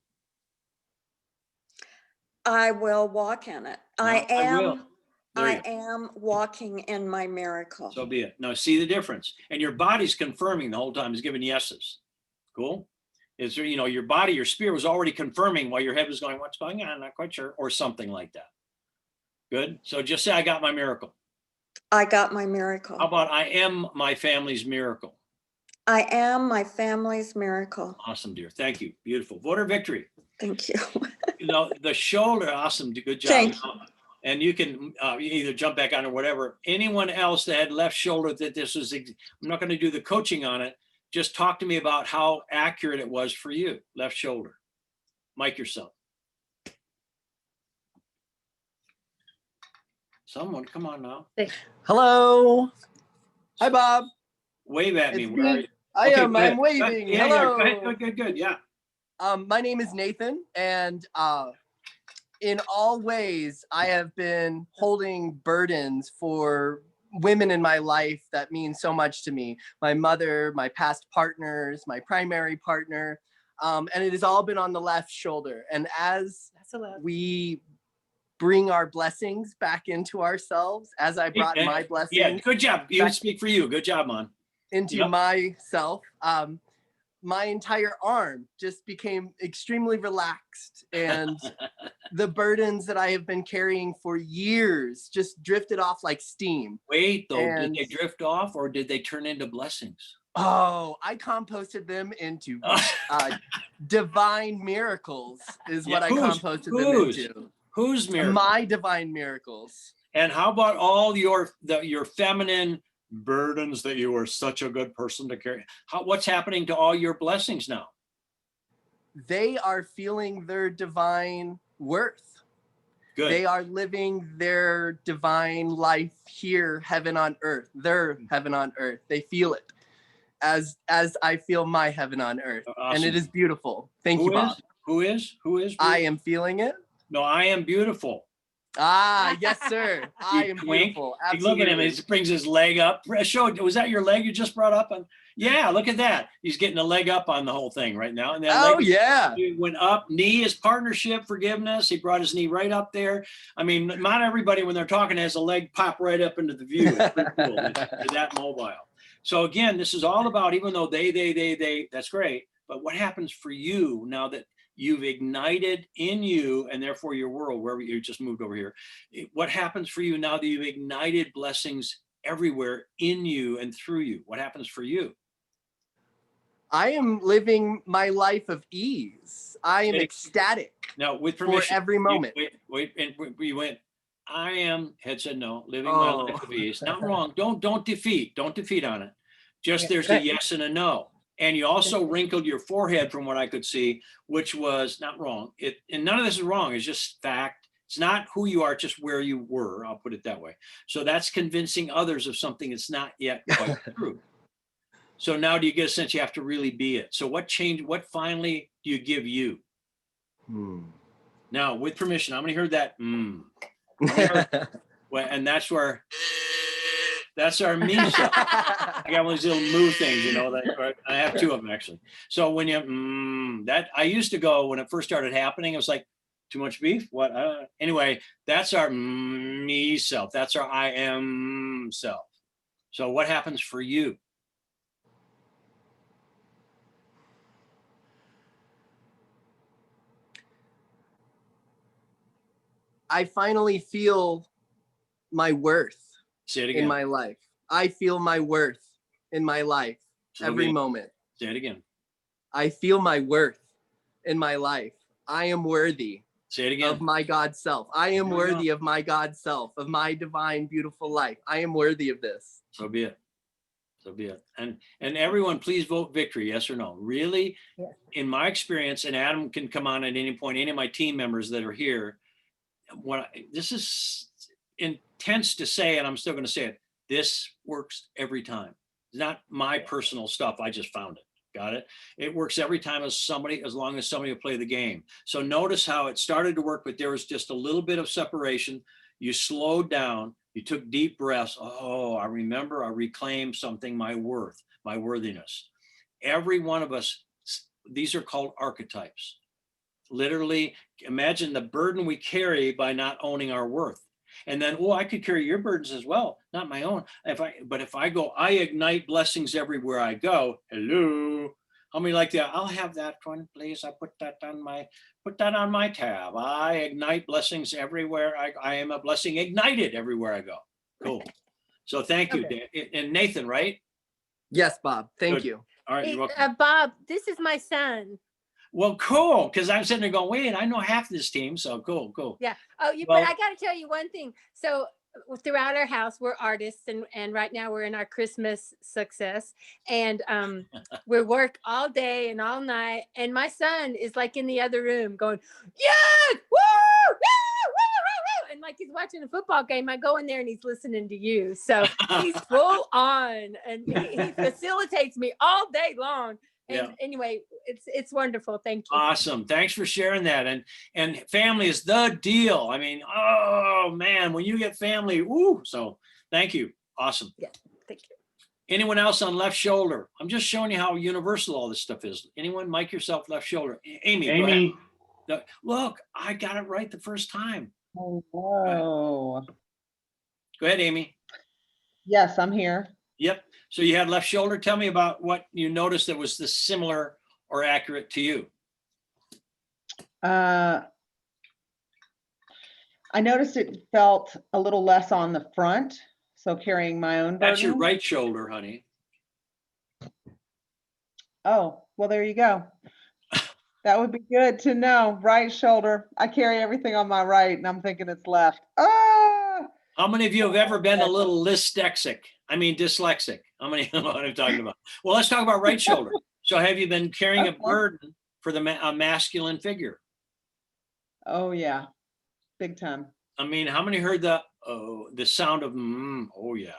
I will walk in it. No, I am walking in my miracle. So be it. Now see the difference. And your body's confirming the whole time, is giving yeses. Cool. Is there, your body, your spirit was already confirming while your head was going, what's going on? I'm not quite sure. Or something like that. Good. So just say, I got my miracle. I got my miracle. How about I am my family's miracle? I am my family's miracle. Awesome, dear. Thank you. Beautiful. Voter victory. Thank you. The shoulder, awesome. Good job. Thank you. And you can either jump back on or whatever. Anyone else that had left shoulder that this was, I'm not going to do the coaching on it. Just talk to me about how accurate it was for you. Left shoulder. Mic yourself. Someone, come on now. Hello. Hi, Bob. Wave at me. It's Where are me. you? I Okay, am. go ahead. I'm waving. Yeah, Hello. yeah. Go ahead. Good. Yeah. My name is Nathan, and in all ways, I have been holding burdens for women in my life that mean so much to me. My mother, my past partners, my primary partner, and it has all been on the left shoulder. And as we bring our blessings back into ourselves, as I brought my Yeah, blessings good job. You back speak for you. Good job, man. into Yep. myself, my entire arm just became extremely relaxed, and the burdens that I have been carrying for years just drifted off like steam. Wait, though, did And they drift off or did they turn into blessings? oh, I composted them into divine miracles is what I composted them into. Whose miracle? My divine miracles. And how about all your feminine burdens that you were such a good person to carry? What's happening to all your blessings now? They are feeling their divine worth. Good. They are living their divine life here, heaven on earth, their heaven on earth. They feel it as I feel my heaven on earth. Awesome. And it is beautiful. Thank you, Bob. Who is? I am feeling it. No, I am beautiful. Ah, yes, sir. I am beautiful. Absolutely. Look at him. He brings his leg up. Was that your leg you just brought up? Yeah, look at that. He's getting a leg up on the whole thing right now. And that leg yeah. Went up. Knee is partnership, forgiveness. He brought his knee right up there. I mean, not everybody when they're talking has a leg pop right up into the view. It's pretty cool. They're that mobile. So again, this is all about, even though they, that's great. But what happens for you now that you've ignited in you and therefore your world, wherever you just moved over here, what happens for you now that you've ignited blessings everywhere in you and through you? What happens for you? I am living my life of ease. I am ecstatic. Now, with permission, for every moment. We went, I am, head said no, living my life of ease. Not wrong. Don't defeat on it. Just there's a yes and a no. And you also wrinkled your forehead from what I could see, which was not wrong. And none of this is wrong. It's just fact. It's not who you are, just where you were. I'll put it that way. So that's convincing others of something that's not yet quite true. So now do you get a sense you have to really be it? So what finally do you give you? Now, with permission, I'm going to hear that. Well, and that's our me show. I got one of these little moo things, that I have two of them actually. So when you that I used to go when it first started happening, it was like, too much beef? What? Anyway, that's our me self. That's our I am self. So what happens for you? I finally feel my worth Say it again. in my life. I feel my worth in my life every moment. Say it again. I feel my worth in my life. I am worthy. Say it again. Of my God self. I am worthy of my God self, of my divine, beautiful life. I am worthy of this. So be it. So be it. And everyone, please vote victory, yes or no. Really, in my experience, and Adam can come on at any point, any of my team members that are here, this is intense to say, and I'm still going to say it. This works every time. It's not my personal stuff. I just found it. Got it? It works every time as long as somebody will play the game. So notice how it started to work, but there was just a little bit of separation. You slowed down. You took deep breaths. Oh, I reclaimed something, my worth, my worthiness. Every one of us, these are called archetypes. Literally, imagine the burden we carry by not owning our worth. And then, I could carry your burdens as well, not my own. But if I go, I ignite blessings everywhere I go. Hello, how many like that? I'll have that one, please. I put that on my tab. I ignite blessings everywhere. I am a blessing ignited everywhere I go. Cool. So thank you, Dan. And Nathan, right? Yes, Bob. Thank you. All right, Hey, you're welcome. Bob, this is my son. Well, cool, because I'm sitting there going, wait, I know half this team, so cool. Yeah. Oh, Well- but I got to tell you one thing. So throughout our house, we're artists, and right now we're in our Christmas success, and we work all day and all night. And my son is like in the other room going, yes, woo, woo, woo, woo, woo, and like he's watching a football game, I go in there and he's listening to you. So he's full on, and he facilitates me all day long. And anyway, it's wonderful. Thank you. Awesome. Thanks for sharing that. And family is the deal. I mean, oh man, when you get family, woo. So thank you. Awesome. Yeah, thank you. Anyone else on left shoulder? I'm just showing you how universal all this stuff is. Anyone? Mic yourself, left shoulder. Amy, go ahead. Amy. Look, I got it right the first time. Hello. Go ahead, Amy. Yes, I'm here. Yep. So you had left shoulder. Tell me about what you noticed that was this similar or accurate to you. I noticed it felt a little less on the front, so carrying my own burden. That's your right shoulder, honey. Oh, well, there you go. That would be good to know. Right shoulder. I carry everything on my right, and I'm thinking it's left. Ah! How many of you have ever been a little dyslexic? I mean, dyslexic. How many know what I'm talking about? Well, let's talk about right shoulder. So have you been carrying a burden for a masculine figure? Oh, yeah. Big time. I mean, how many heard the sound of, oh yeah.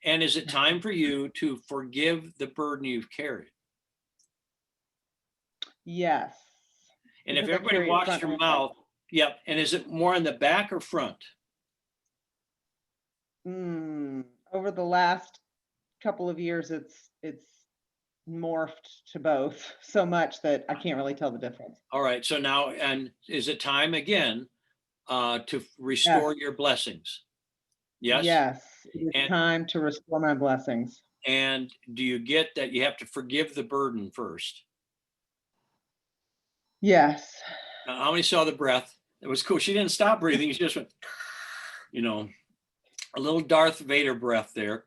And is it time for you to forgive the burden you've carried? Yes. And if Because I everybody carry it watched front your and back. mouth, yep. And is it more in the back or front? Over the last couple of years, it's morphed to both so much that I can't really tell the difference. All right. So now, and is it time again to restore your blessings? Yes. Yes, it's And- time to restore my blessings. And do you get that you have to forgive the burden first? Yes. How many saw the breath? It was cool. She didn't stop breathing. She just went, a little Darth Vader breath there.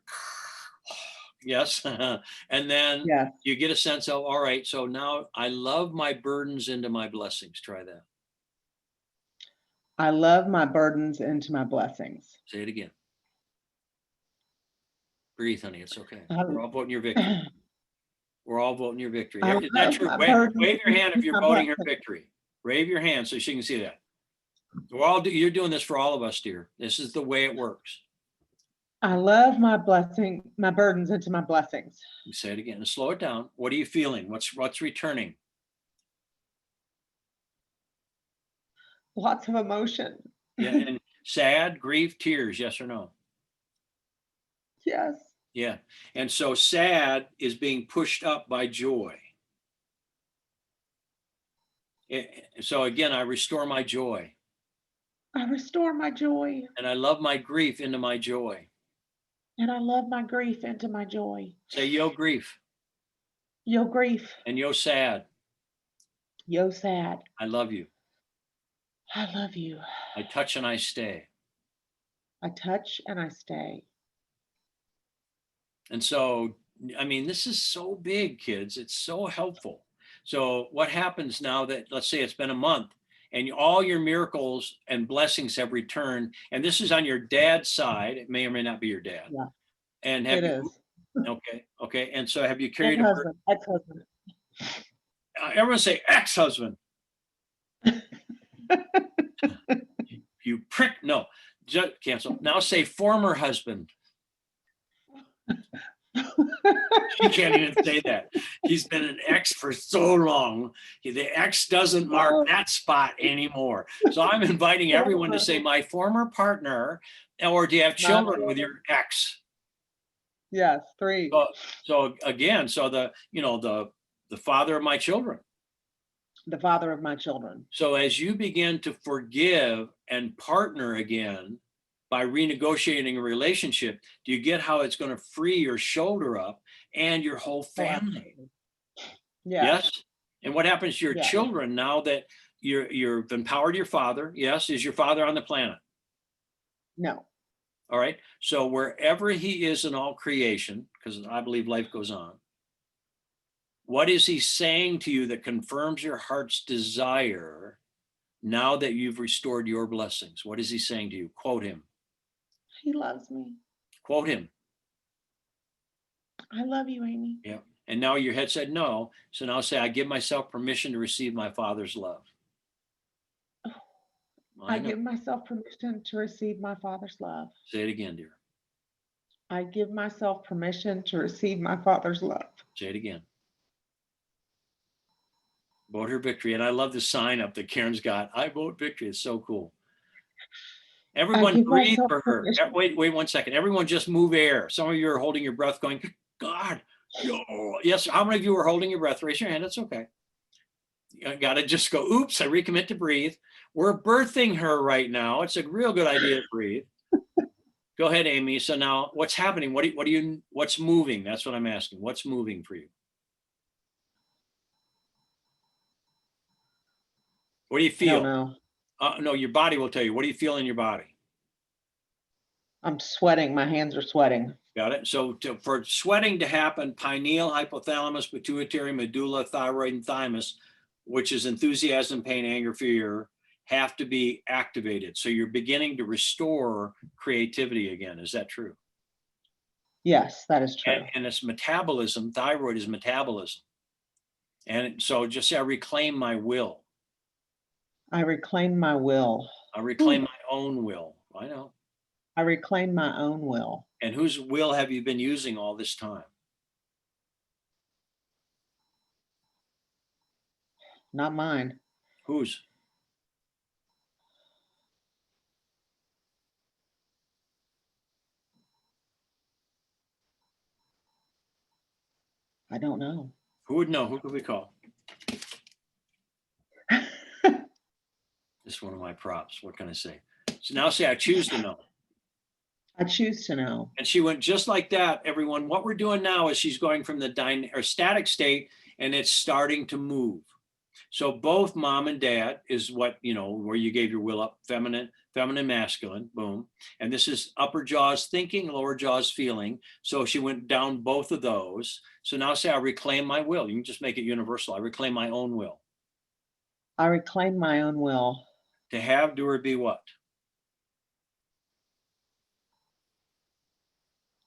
Yes. And then Yes. you get a sense of, all right, so now I love my burdens into my blessings. Try that. I love my burdens into my blessings. Say it again. Breathe, honey. It's okay. I- We're all voting your victory. We're all voting your victory. I Is that love true? my Wave burdens your hand if into you're my voting her blessings. victory. Wave your hand so she can see that. You're doing this for all of us, dear. This is the way it works. I love my burdens into my blessings. You say it again and slow it down. What are you feeling? What's returning? Lots of emotion. Yeah, and sad, grief, tears, yes or no? Yes. Yeah. And so sad is being pushed up by joy. So again, I restore my joy. I restore my joy. And I love my grief into my joy. And I love my grief into my joy. Say yo grief Yo grief. and yo sad. Yo sad. I love you. I love you. I touch and I stay. I touch and I stay. And so, I mean, this is so big, kids. It's so helpful. So what happens now that, let's say it's been a month and all your miracles and blessings have returned, and this is on your dad's side. It may or may not be your dad. Yeah. And It is. Okay. And so have you carried a burden? Ex-husband. Everyone say ex-husband. You prick. No, just cancel. Now say former husband. He can't even say that. He's been an ex for so long. The ex doesn't mark that spot anymore. So I'm inviting everyone to say my former partner, or do you have children with your ex? Yes, 3. So again, so the father of my children. The father of my children. So as you begin to forgive and partner again by renegotiating a relationship, do you get how it's going to free your shoulder up and your whole family? Yeah. Yes. And what happens to your Yeah. children now that you've empowered your father? Yes. Is your father on the planet? No. All right. So wherever he is in all creation, because I believe life goes on, what is he saying to you that confirms your heart's desire now that you've restored your blessings? What is he saying to you? Quote him. He loves me. Quote him. I love you, Amy. Yeah. And now your head said no. So now say, I give myself permission to receive my father's love. I know. give myself permission to receive my Father's love. Say it again, dear. I give myself permission to receive my Father's love. Say it again. Vote her victory. And I love the sign up that Karen's got. I vote victory. It's so cool. Everyone give breathe myself for her. permission. Wait 1 second. Everyone just move air. Some of you are holding your breath going, God. Yes. How many of you are holding your breath? Raise your hand. It's okay. You got to just go, oops, I recommit to breathe. We're birthing her right now. It's a real good idea to breathe. Go ahead, Amy. So now what's happening? What's moving? That's what I'm asking. What's moving for you? What do you I don't feel? know. No, your body will tell you. What do you feel in your body? I'm sweating. My hands are sweating. Got it? So for sweating to happen, pineal, hypothalamus, pituitary, medulla, thyroid, and thymus, which is enthusiasm, pain, anger, fear, have to be activated. So you're beginning to restore creativity again. Is that true? Yes, that is true. And it's metabolism. Thyroid is metabolism. And so just say, I reclaim my will. I reclaim my will. I reclaim my own will. I know. I reclaim my own will. And whose will have you been using all this time? Not mine. Whose? I don't know. Who would know? Who could we call? This is one of my props. What can I say? So now say, I choose to know. I choose to know. And she went just like that, everyone. What we're doing now is she's going from the static state and it's starting to move. So both mom and dad is what, where you gave your will up, feminine, masculine, boom. And this is upper jaws thinking, lower jaws feeling. So she went down both of those. So now say, I reclaim my will. You can just make it universal. I reclaim my own will. I reclaim my own will. To have, do, or be what?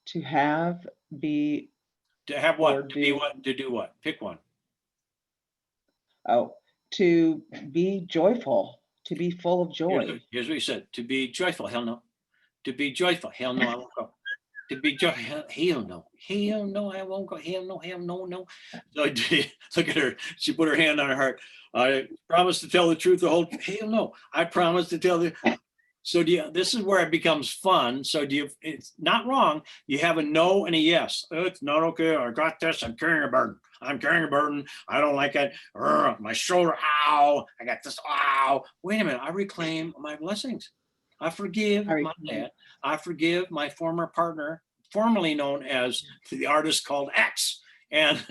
To have, be, To have or what? To be do. what? To do what? Pick one. Oh, to be joyful, to be full of joy. Here's what he said. To be joyful. Hell no. To be joyful. Hell no, I won't go. To be joyful. Hell no. Hell no, I won't go. Hell no, no. So look at her. She put her hand on her heart. I promise to tell the truth, the whole. Hell no. I promise to tell the. So this is where it becomes fun. So it's not wrong. You have a no and a yes. It's not okay. I got this. I'm carrying a burden. I don't like it. My shoulder. Ow. I got this. Ow. Wait a minute. I reclaim my blessings. I forgive my dad. I forgive my former partner, formerly known as the artist called X. And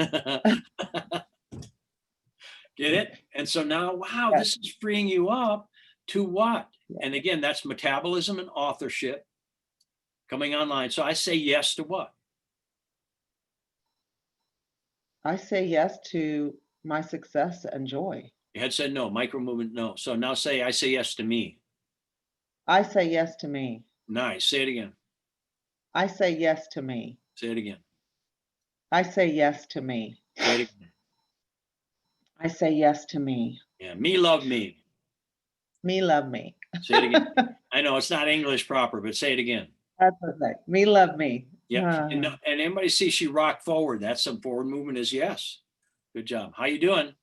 get it? And so now, wow, this is freeing you up to what? And again, that's metabolism and authorship coming online. So I say yes to what? I say yes to my success and joy. You had said no, micro movement, no. So now say, I say yes to me. I say yes to me. Nice. Say it again. I say yes to me. Say it again. I say yes to me. Say it again. I say yes to me. Yeah. Me love me. Me love me. Say it again. I know it's not English proper, but say it again. That's perfect. Me love me. Yeah. And anybody see she rocked forward. That's some forward movement is yes. Good job. How you doing?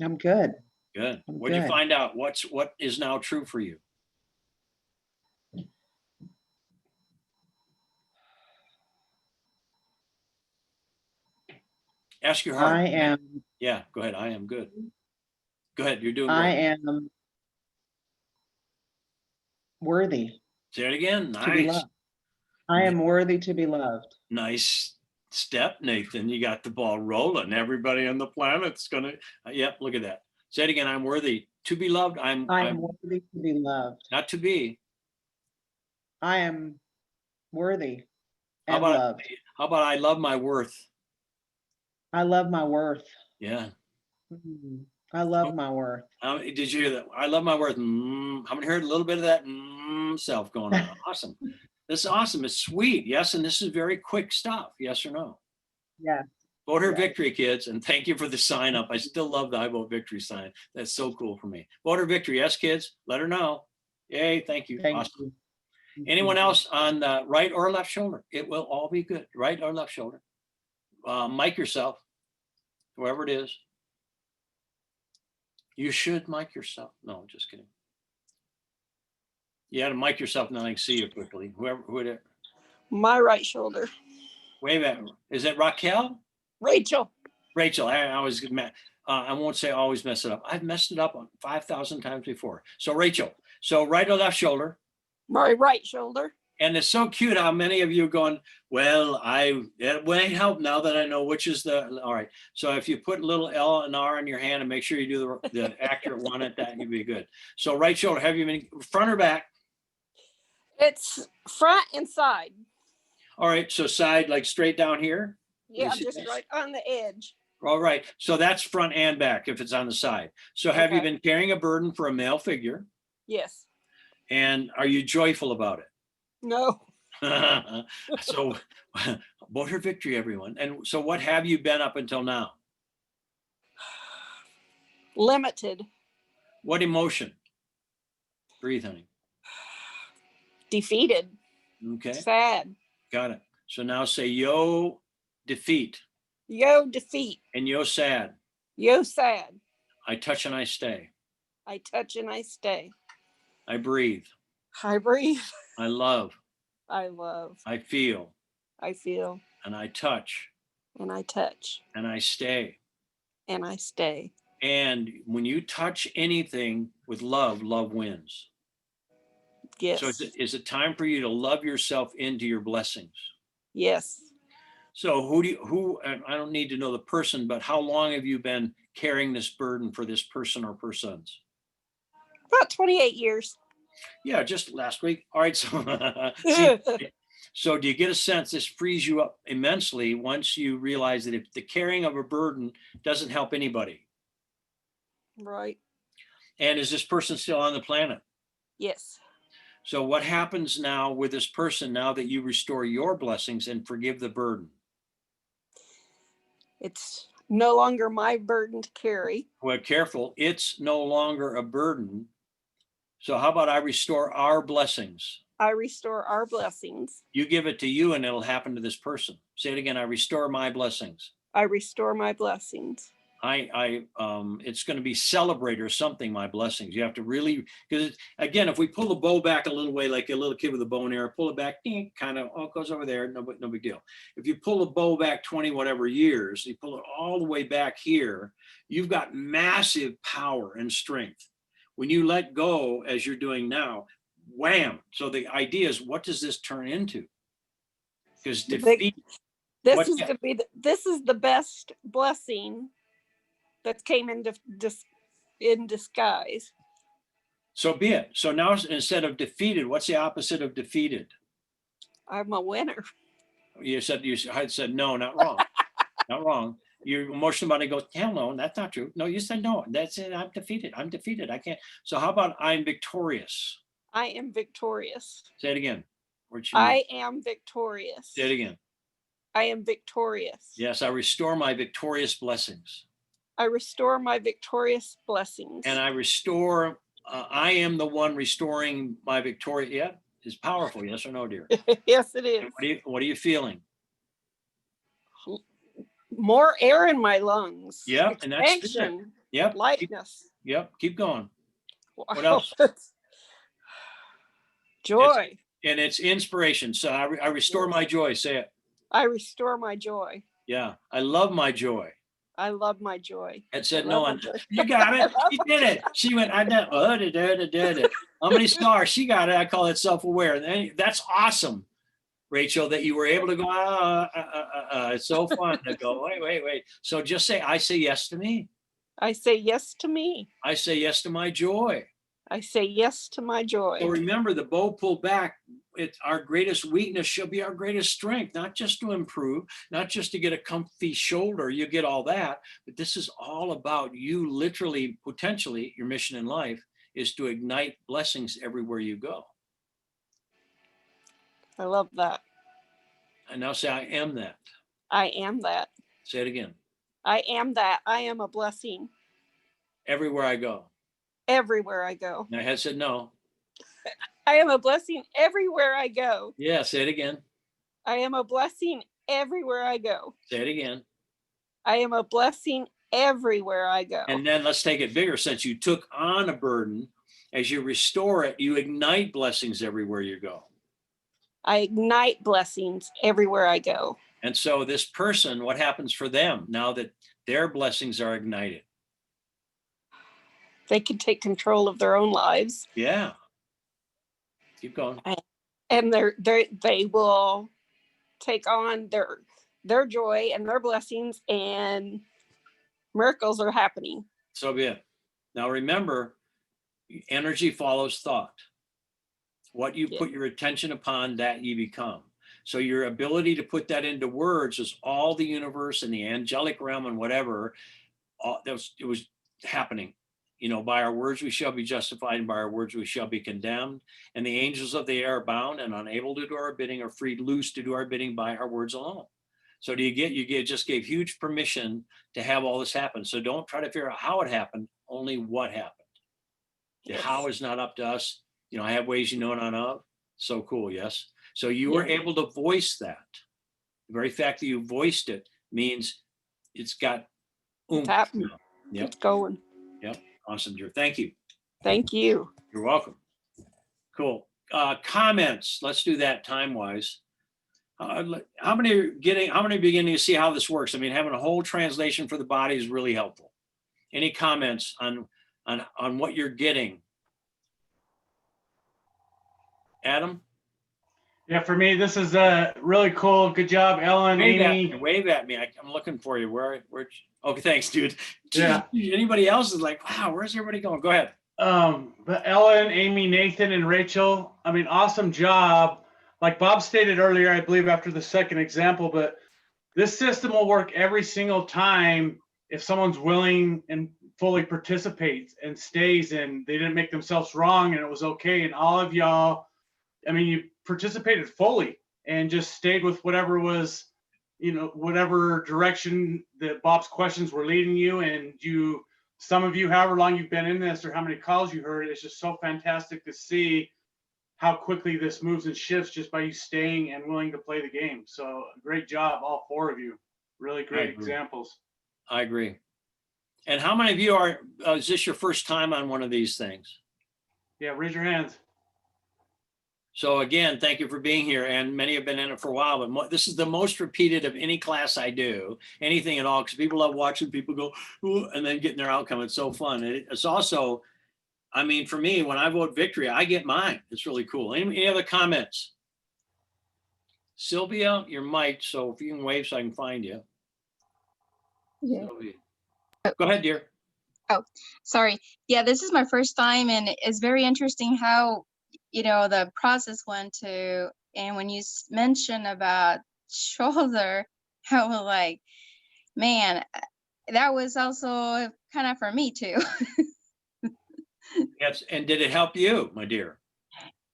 I'm good. Good. I'm What'd you good. find out? What is now true for you? Ask your heart. I am. Yeah, go ahead. I am good. Go ahead. You're doing I great. am worthy Say it again. to be Nice. loved. I am worthy to be loved. Nice step, Nathan. You got the ball rolling. Everybody on the planet's gonna. Yep. Look at that. Say it again. I'm worthy to be loved. I am worthy to be loved. not to be. I am worthy How and about loved. how about I love my worth? I love my worth. Yeah. I love my worth. Did you hear that? I love my worth. How many heard a little bit of that self going on? Awesome. This is awesome. It's sweet. Yes. And this is very quick stuff. Yes or no? Yes. Vote her Right. victory, kids, and thank you for the sign up. I still love the I vote victory sign. That's so cool for me. Vote her victory, yes, kids. Let her know. Yay! Thank you. Thank Awesome. you. Anyone else on the right or left shoulder? It will all be good. Right or left shoulder. Mic yourself, whoever it is. You should mic yourself. No, just kidding. You had to mic yourself, now I can see you quickly. Whoever. My right shoulder. Wait a minute. Is it Raquel? Rachel. Rachel, I always I won't say always mess it up. I've messed it up 5,000 times before. So Rachel, so right or left shoulder. My right shoulder. And it's so cute how many of you are going, well, it won't help now that I know which is the, all right. So if you put little L and R in your hand and make sure you do the accurate one at that, you'll be good. So right shoulder, have you been front or back? It's front and side. All right, so side like straight down here. Yeah, see just this? right on the edge. All right, so that's front and back if it's on the side. So have you Okay. been carrying a burden for a male figure? Yes. And are you joyful about No. it? So vote her victory, everyone. And so what have you been up until now? Limited. What emotion? Breathe, honey. Defeated. Okay, Sad. got it. So now say yo defeat Yo, defeat. and yo sad. Yo, sad. I touch and I stay. I touch and I stay. I breathe. I breathe. I love. I love. I feel. I feel. And I touch And I touch. and I stay. And I stay. And when you touch anything with love, love wins. Yes. So is it time for you to love yourself into your blessings? Yes. So and I don't need to know the person, but how long have you been carrying this burden for this person or persons? About 28 years. Yeah, just last week. All right. So, see, so do you get a sense this frees you up immensely once you realize that if the carrying of a burden doesn't help anybody? Right. And is this person still on the planet? Yes. So what happens now with this person now that you restore your blessings and forgive the burden? It's no longer my burden to carry. Well, careful, it's no longer a burden. So how about I restore our blessings? I restore our blessings. You give it to you and it'll happen to this person. Say it again, I restore my blessings. I restore my blessings. It's going to be celebrate or something, my blessings. You have to really, because again, if we pull the bow back a little way, like a little kid with a bow and arrow, pull it back, kind of, oh, it goes over there, no big deal. If you pull the bow back 20 whatever years, you pull it all the way back here, you've got massive power and strength. When you let go, as you're doing now, wham. So the idea is, what does this turn into? Because defeat. This is the best blessing that came in disguise. So be it. So now instead of defeated, what's the opposite of defeated? I'm a winner. I said no, not wrong. Not wrong. Your emotional body goes, hell no, that's not true. No, you said no. That's it. I'm defeated. I'm defeated. I can't. So how about I'm victorious? I am victorious. Say it again. I am victorious. Say it again. I am victorious. Yes, I restore my victorious blessings. I restore my victorious blessings. And I restore, I am the one restoring my victoria. Yeah, it's powerful. Yes or no, dear? Yes, it is. What are you feeling? More air in my lungs. Yep, and that's good. Expansion. Yep. Lightness. Keep going. What else? Joy. And it's inspiration. So I restore my joy. Say it. I restore my joy. Yeah, I love my joy. I love my joy. And said I no love one. my joy. You got it. She did it. She went. I did. How many stars? She got it. I call it self-aware. And that's awesome, Rachel, that you were able to go. It's so fun to go. Wait. So just say, I say yes to me. I say yes to me. I say yes to my joy. I say yes to my joy. So remember, the bow pulled back. It's our greatest weakness shall be our greatest strength, not just to improve, not just to get a comfy shoulder. You get all that, but this is all about you literally, potentially, your mission in life is to ignite blessings everywhere you go. I love that. And now say, I am that. I am that. Say it again. I am that. I am a blessing Everywhere I go. everywhere I go. My head said no. I am a blessing everywhere I go. Yeah, say it again. I am a blessing everywhere I go. Say it again. I am a blessing everywhere I go. And then let's take it bigger. Since you took on a burden, as you restore it, you ignite blessings everywhere you go. I ignite blessings everywhere I go. And so this person, what happens for them now that their blessings are ignited? They can take control of their own lives, Yeah. Keep going. and they will take on their joy and their blessings, and miracles are happening. So be it. Now remember, energy follows thought. What you put your attention upon, that you become. So your ability to put that into words is all the universe and the angelic realm and whatever. It was happening. You know, by our words we shall be justified, and by our words we shall be condemned. And the angels of the air are bound and unable to do our bidding, are freed loose to do our bidding by our words alone. So just gave huge permission to have all this happen. So don't try to figure out how it happened, only what happened. The how is not up to us. You know, I have ways you know not of. So cool, yes. So you were able to voice that. The very fact that you voiced it means it's got oomph. Yep. It's going. Yep. Awesome, dear. Thank you. Thank you. You're welcome. Cool. Comments. Let's do that time-wise. How many are beginning to see how this works? I mean, having a whole translation for the body is really helpful. Any comments on what you're getting? Adam? Yeah, for me, this is really cool. Good job, Ellen, Amy. Wave at me. I'm looking for you. Where? Okay, thanks, dude. Yeah. Anybody else is like, wow, where's everybody going? Go ahead. But Ellen, Amy, Nathan, and Rachel, I mean, awesome job. Like Bob stated earlier, I believe after the second example, but this system will work every single time if someone's willing and fully participates and stays, and they didn't make themselves wrong and it was okay. And all of y'all, I mean, you participated fully and just stayed with whatever was, you know, whatever direction that Bob's questions were leading you. And some of you, however long you've been in this or how many calls you heard, it's just so fantastic to see how quickly this moves and shifts just by you staying and willing to play the game. So great job, all four of you. Really great examples. I agree. And how many of you is this your first time on one of these things? Yeah, raise your hands. So again, thank you for being here. And many have been in it for a while, but this is the most repeated of any class I do, anything at all, because people love watching people go, ooh, and then getting their outcome. It's so fun. It's also, I mean, for me, when I vote victory, I get mine. It's really cool. Any other comments? Sylvia, you're mic'd, so if you can wave so I can find you. Yeah. Sylvia. Go ahead, dear. Sorry. Yeah, this is my first time, and it's very interesting how, the process went to, and when you mentioned about shoulder, I was like, man, that was also kind of for me too. Yes, and did it help you, my dear?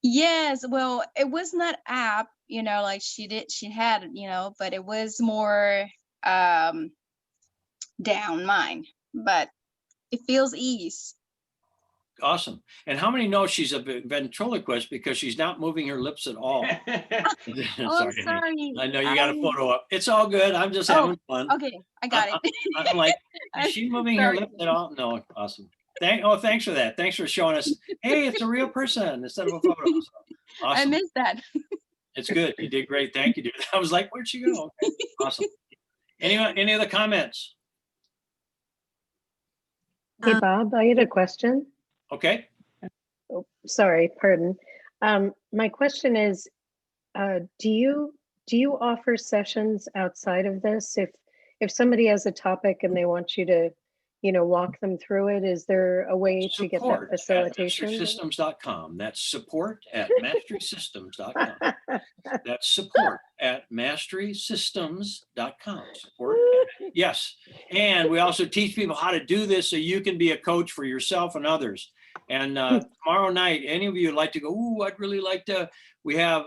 Yes, well, it was not app, like she had, but it was more down mine, but it feels ease. Awesome. And how many know she's a ventriloquist because she's not moving her lips at all? Oh, sorry. I know you got a photo up. It's all good. I'm just having fun. Okay, I got it. I'm like, is she moving her lips at all? No, awesome. Thanks for that. Thanks for showing us, hey, it's a real person instead of a photo. So, awesome. I missed that. It's good. You did great. Thank you, dude. I was like, where'd she go? Okay. Awesome. Any other comments? Hey, Bob, I had a question. Okay. Oh, sorry, pardon. My question is, do you offer sessions outside of this? If somebody has a topic and they want you to, walk them through it, is there a way to get that facilitation? Masterysystems.com. That's support at masterysystems.com. That's support at masterysystems.com. Support. Yes. And we also teach people how to do this so you can be a coach for yourself and others. And tomorrow night, any of you would like to go, ooh, I'd really like to, we have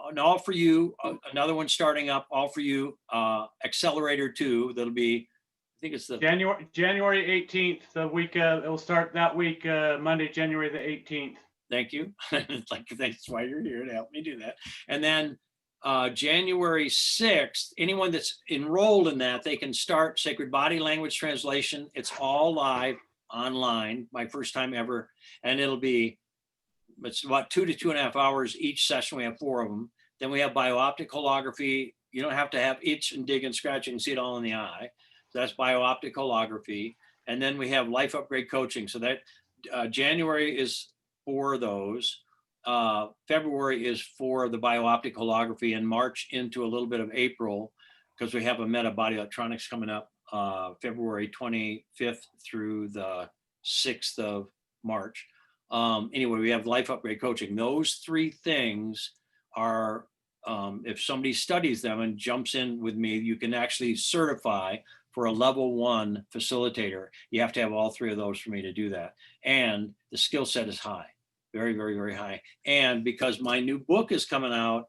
an All For You, another one starting up, All For You, Accelerator 2. That'll be, I think it's the January 18th, the week, it'll start that week, Monday, January the 18th. Thank you. Like, that's why you're here, to help me do that. And then January 6th, anyone that's enrolled in that, they can start Sacred Body Language Translation. It's all live online, my first time ever. And it's about 2 to 2.5 hours each session. We have 4 of them. Then we have bio-optic holography. You don't have to have itch and dig and scratch. You can see it all in the eye. So that's bio-optic holography. And then we have life upgrade coaching. So that January is 4 of those. February is 4 of the bio-optic holography, and March into a little bit of April, because we have a Meta Body Electronics coming up February 25th through the 6th of March. Anyway, we have life upgrade coaching. Those 3 things are, if somebody studies them and jumps in with me, you can actually certify for a level 1 facilitator. You have to have all 3 of those for me to do that. And the skill set is high, very, very, very high. And because my new book is coming out,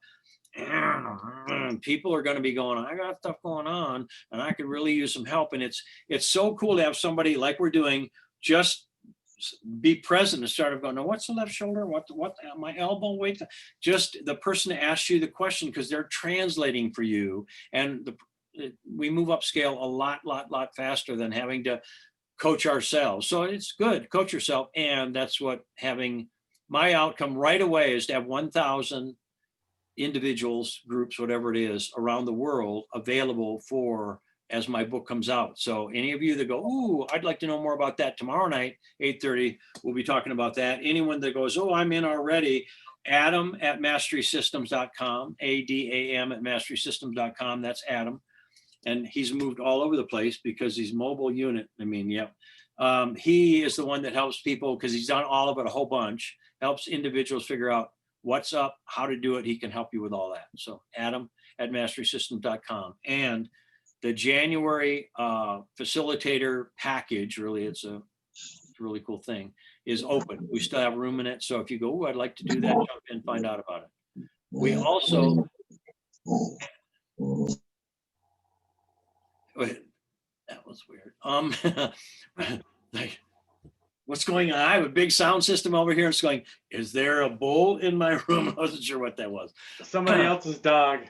people are going to be going, I got stuff going on and I could really use some help. And it's so cool to have somebody like we're doing just be present and start going, now what's the left shoulder? What my elbow weight? Just the person asks you the question, because they're translating for you. And we move upscale a lot faster than having to coach ourselves. So it's good, coach yourself. And that's what having my outcome right away is to have 1,000 individuals, groups, whatever it is, around the world available for as my book comes out. So any of you that go, ooh, I'd like to know more about that, tomorrow night, 8:30, we'll be talking about that. Anyone that goes, oh, I'm in already, Adam at masterysystems.com, ADAM at masterysystems.com. That's Adam. And he's moved all over the place because he's mobile unit. I mean, yep. He is the one that helps people, because he's done all of it a whole bunch, helps individuals figure out what's up, how to do it. He can help you with all that. So Adam at masterysystems.com. And the January facilitator package, really, it's a really cool thing, is open. We still have room in it. So if you go, oh, I'd like to do that, jump in, find out about it. We also, that was weird. Like, what's going on? I have a big sound system over here. It's going, is there a bull in my room? I wasn't sure what that was. Somebody else's dog.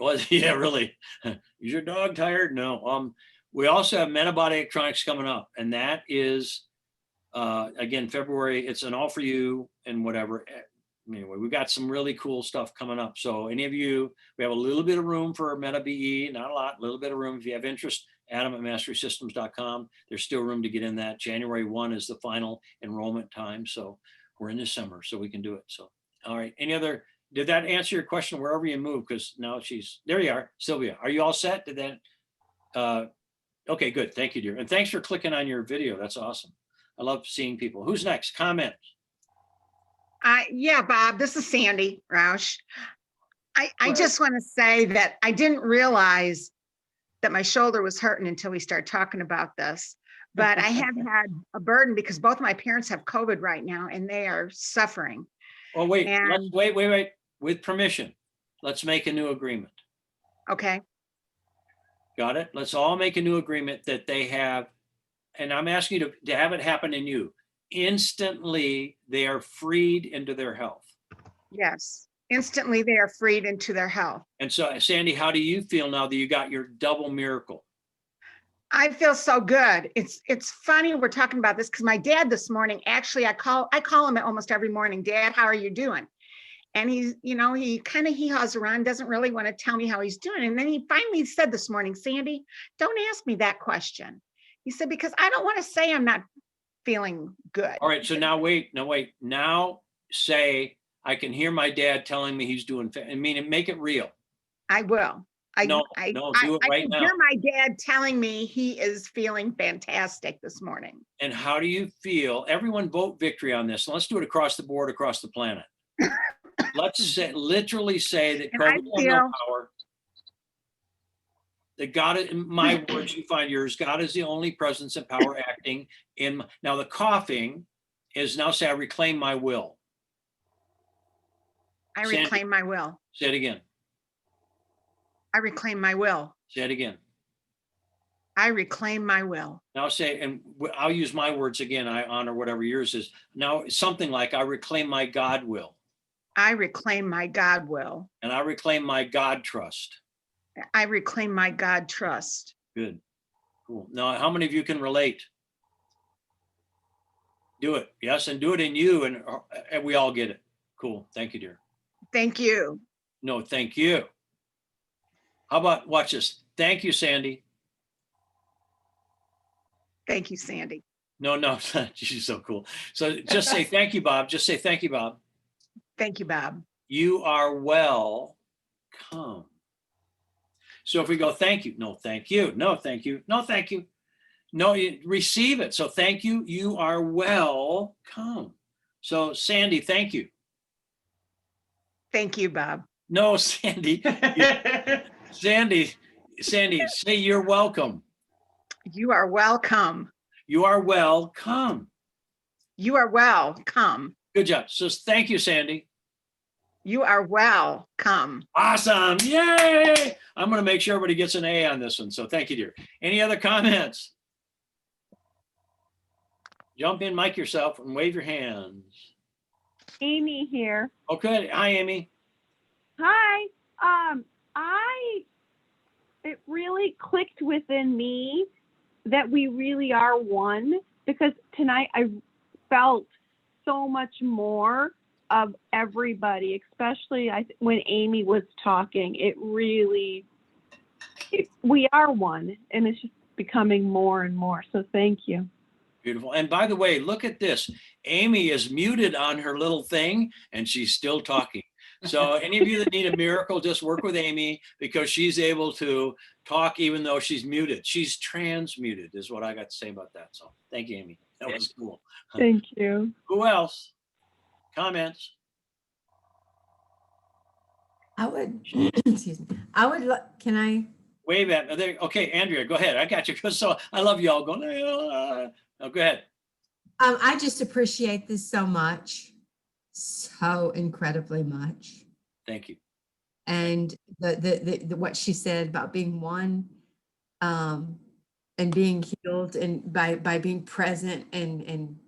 Well, yeah, really. Is your dog tired? No. We also have Metabody Electronics coming up, and that is, again, February. It's an All For You and whatever. Anyway, we've got some really cool stuff coming up. So any of you, we have a little bit of room for Meta BE, not a lot, a little bit of room. If you have interest, Adam at masterysystems.com. There's still room to get in that. January 1 is the final enrollment time. So we're in December, so we can do it. So, all right. Any other, did that answer your question wherever you move? Because now there you are, Sylvia. Are you all set? Did that, okay, good. Thank you, dear. And thanks for clicking on your video. That's awesome. I love seeing people. Who's next? Comments? Yeah, Bob, this is Sandy Roush. I just want to say that I didn't realize that my shoulder was hurting until we started talking about this. But I have had a burden because both my parents have COVID right now and they are suffering. Oh, wait, And- wait. With permission, let's make a new agreement. Okay, Got it? Let's all make a new agreement that they have, and I'm asking you to have it happen in you. Instantly, they are freed into their health. yes. Instantly they are freed into their health. And so, Sandy, how do you feel now that you got your double miracle? I feel so good. It's funny we're talking about this because my dad this morning, actually, I call him almost every morning. Dad, how are you doing? And he's, he kind of haws around, doesn't really want to tell me how he's doing. And then he finally said this morning, Sandy, don't ask me that question. He said, because I don't want to say I'm not feeling good. All right, so now wait. Now say, I can hear my dad telling me he's doing, make it real. I will. No, do it right now. I can hear my dad telling me he is feeling fantastic this morning. And how do you feel? Everyone vote victory on this. Let's do it across the board, across the planet. Let's literally say that And I COVID has no power. That God, in my words, you find yours, God is the only presence and power acting in. Now the coughing is now say, I reclaim my will. I Sandy. reclaim my will. Say it again. I reclaim my will. Say it again. I reclaim my will. Now say, and I'll use my words again, I honor whatever yours is. Now, something like, I reclaim my God will. I reclaim my God will. And I reclaim my God trust. I reclaim my God trust. Good. Cool. Now, how many of you can relate? Do it. Yes, and do it in you, and we all get it. Cool. Thank you, dear. Thank you. No, thank you. How about, watch this. Thank you, Sandy. Thank you, Sandy. No, she's so cool. So just say thank you, Bob. Just say thank you, Bob. Thank you, Bob. You are welcome. So if we go, thank you, no, thank you, no, thank you, no, thank you. No, you receive it. So thank you. You are welcome. So Sandy, thank you. Thank you, Bob. No, Sandy. Sandy, say you're welcome. You are welcome. You are welcome. You are welcome. Good job. So thank you, Sandy. You are welcome. Awesome. Yay. I'm going to make sure everybody gets an A on this one. So thank you, dear. Any other comments? Jump in, mic yourself, and wave your hands. Amy here. Okay. Hi, Amy. Hi. It really clicked within me that we really are one, because tonight I felt so much more of everybody, especially when Amy was talking. We are one, and it's just becoming more and more. So thank you. Beautiful. And by the way, look at this. Amy is muted on her little thing, and she's still talking. So any of you that need a miracle, just work with Amy, because she's able to talk even though she's muted. She's transmuted is what I got to say about that. So thank you, Amy. That was cool. Thank you. Who else? Comments? I would, excuse me, can I? Wave at me. Okay, Andrea, go ahead. I got you. So I love you all going, oh, go ahead. I just appreciate this so much, so incredibly much. Thank you. And the what she said about being one, and being healed, and by being present, and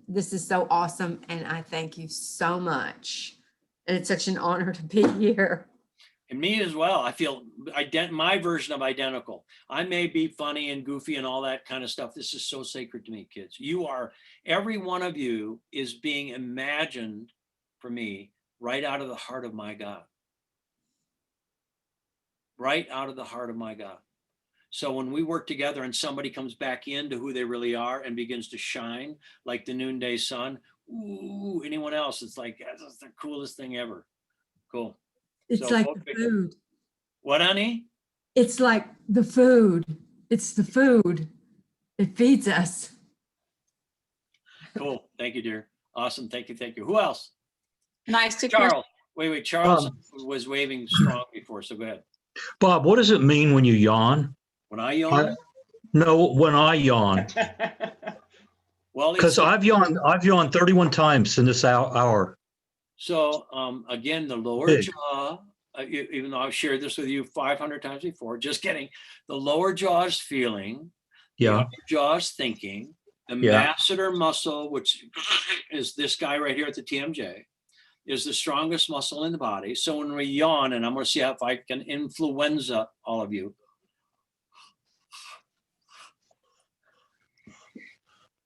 this is so awesome, and I thank you so much. And it's such an honor to be here. And me as well. I feel my version of identical. I may be funny and goofy and all that kind of stuff. This is so sacred to me, kids. Every one of you is being imagined for me right out of the heart of my God. Right out of the heart of my God. So when we work together and somebody comes back into who they really are and begins to shine like the noonday sun, ooh, anyone else, it's like, that's the coolest thing ever. Cool. It's So like the food. What, honey? It's like the food. It's the food. It feeds us. Cool. Thank you, dear. Awesome. Thank you. Thank you. Who else? Nice to Charles. Wait. Charles was waving strong before, so go ahead. Bob, what does it mean when you yawn? When I yawn? No, when I yawn. Well, because I've yawned 31 times in this hour. So again, the lower jaw, even though I've shared this with you 500 times before, just kidding. The lower jaw is feeling, the upper jaw is thinking, the masseter muscle, which is this guy right here at the TMJ, is the strongest muscle in the body. So when we yawn, and I'm going to see if I can influenza all of you.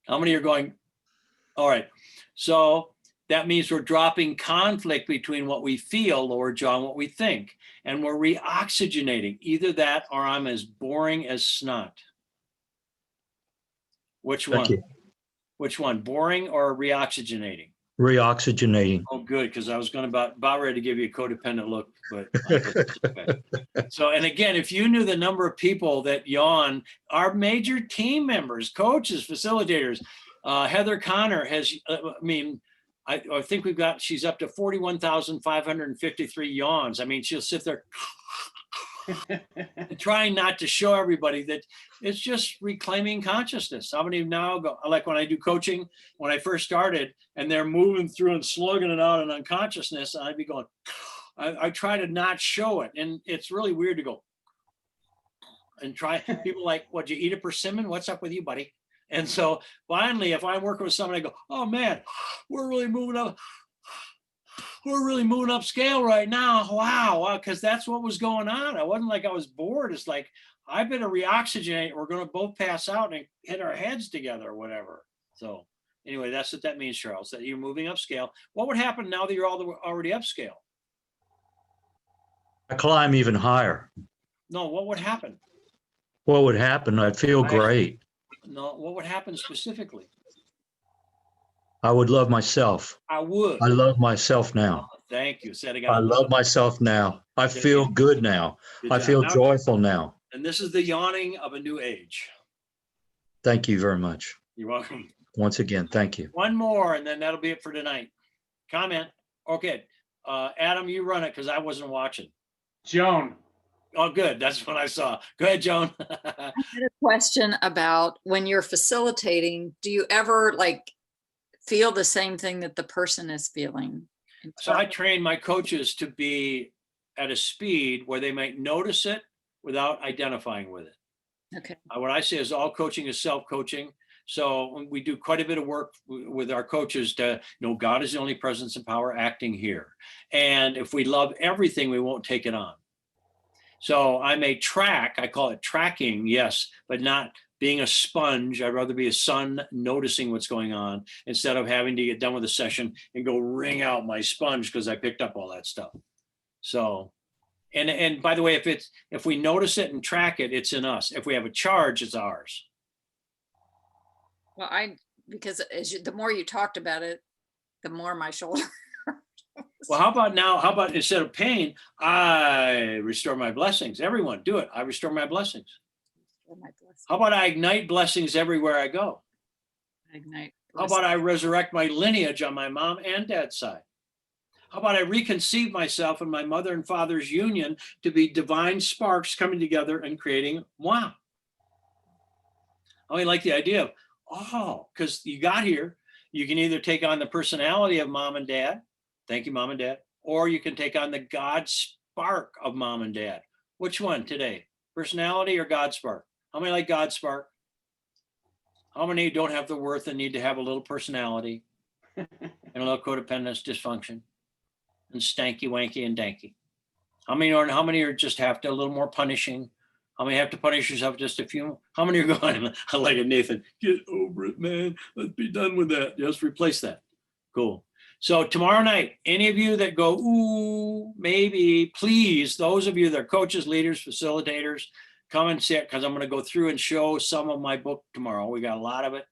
How many are going? All right. So that means we're dropping conflict between what we feel, lower jaw, and what we think. And we're reoxygenating. Either that or I'm as boring as snot. Which one? Which one? Boring or reoxygenating? Reoxygenating. Oh, good, because I was going to about ready to give you a codependent look, but okay. So, and again, if you knew the number of people that yawn, our major team members, coaches, facilitators, Heather Connor has, I think she's up to 41,553 yawns. I mean, she'll sit there And trying not to show everybody that it's just reclaiming consciousness. How many now go, like when I do coaching, when I first started and they're moving through and slugging it out in unconsciousness, I'd be going, I try to not show it. And it's really weird to go and try. People like, what'd you eat a persimmon? What's up with you, buddy? And so finally, if I'm working with someone, I go, oh man, we're really moving up. We're really moving up scale right now. Wow. Because that's what was going on. It wasn't like I was bored. It's like, I better reoxygenate. We're going to both pass out and hit our heads together or whatever. So anyway, that's what that means, Charles, that you're moving up scale. What would happen now that you're already upscale? I climb even higher. No, what would happen? What would happen? I'd feel great. No, what would happen specifically? I would love myself. I would. I love myself now. Thank you. Said again. I love myself now. I feel good now. Good I job. feel Now- joyful now. And this is the yawning of a new age. Thank you very much. You're welcome. Once again, thank you. One more, and then that'll be it for tonight. Comment. Okay. Adam, you run it because I wasn't watching. Joan. Oh, good. That's what I saw. Go ahead, Joan. I had a question about when you're facilitating, do you ever like feel the same thing that the person is feeling? So I train my coaches to be at a speed where they might notice it without identifying with it. Okay. What I say is all coaching is self-coaching. So we do quite a bit of work with our coaches to know God is the only presence and power acting here. And if we love everything, we won't take it on. So I may track, I call it tracking, yes, but not being a sponge. I'd rather be a sun noticing what's going on instead of having to get done with a session and go wring out my sponge because I picked up all that stuff. So, and by the way, if we notice it and track it, it's in us. If we have a charge, it's ours. Well, because the more you talked about it, the more my shoulder. Well, how about now? How about instead of pain, I restore my blessings? Everyone do it. I restore my blessings. How about I ignite blessings everywhere I go? Ignite. How about I resurrect my lineage on my mom and dad's side? How about I reconceive myself and my mother and father's union to be divine sparks coming together and creating wow? I like the idea of, because you got here, you can either take on the personality of mom and dad. Thank you, mom and dad. Or you can take on the God spark of mom and dad. Which one today? Personality or God spark? How many like God spark? How many don't have the worth and need to have a little personality and a little codependence dysfunction and stanky wanky and danky? How many are just have to a little more punishing? How many have to punish yourself just a few? How many are going, I like it, Nathan, get over it, man. Let's be done with that. Just replace that. Cool. So tomorrow night, any of you that go, ooh, maybe, please, those of you that are coaches, leaders, facilitators, come and sit because I'm going to go through and show some of my book tomorrow. We got a lot of it.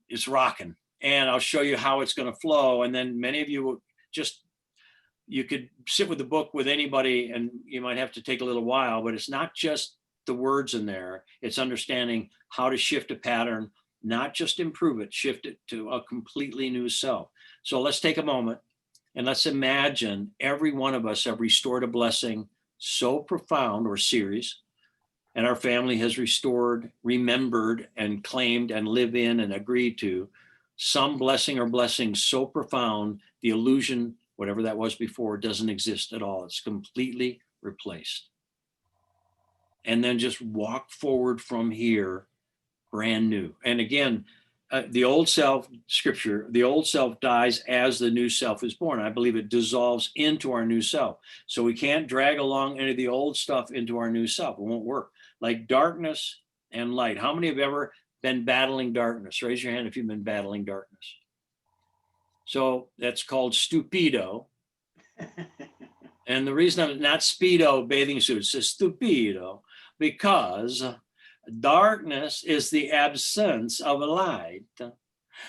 It's rocking. And I'll show you how it's going to flow. And then many of you will you could sit with the book with anybody and you might have to take a little while, but it's not just the words in there. It's understanding how to shift a pattern, not just improve it, shift it to a completely new self. So let's take a moment and let's imagine every one of us have restored a blessing so profound or series, and our family has restored, remembered, and claimed and live in and agreed to some blessing or blessings so profound, the illusion, whatever that was before, doesn't exist at all. It's completely replaced. And then just walk forward from here, brand new. And again, the old self, scripture, the old self dies as the new self is born. I believe it dissolves into our new self. So we can't drag along any of the old stuff into our new self. It won't work. Like darkness and light. How many have ever been battling darkness? Raise your hand if you've been battling darkness. So that's called stupido. And the reason I'm not Speedo bathing suit, it says stupido, because darkness is the absence of light.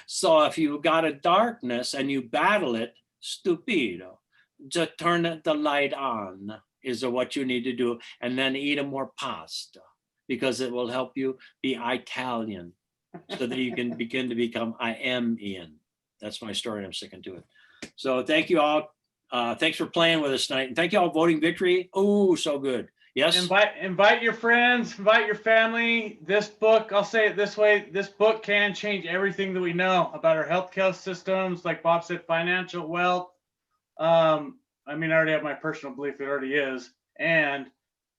So if you got a darkness and you battle it, stupido, just turn the light on is what you need to do. And then eat more pasta because it will help you be Italian so that you can begin to become I am Ian. That's my story. I'm sticking to it. So thank you all. Thanks for playing with us tonight. And thank you all voting victory. Oh, so good. Yes. Invite your friends, invite your family. This book, I'll say it this way, this book can change everything that we know about our healthcare systems, like Bob said, financial wealth. I mean, I already have my personal belief it already is. And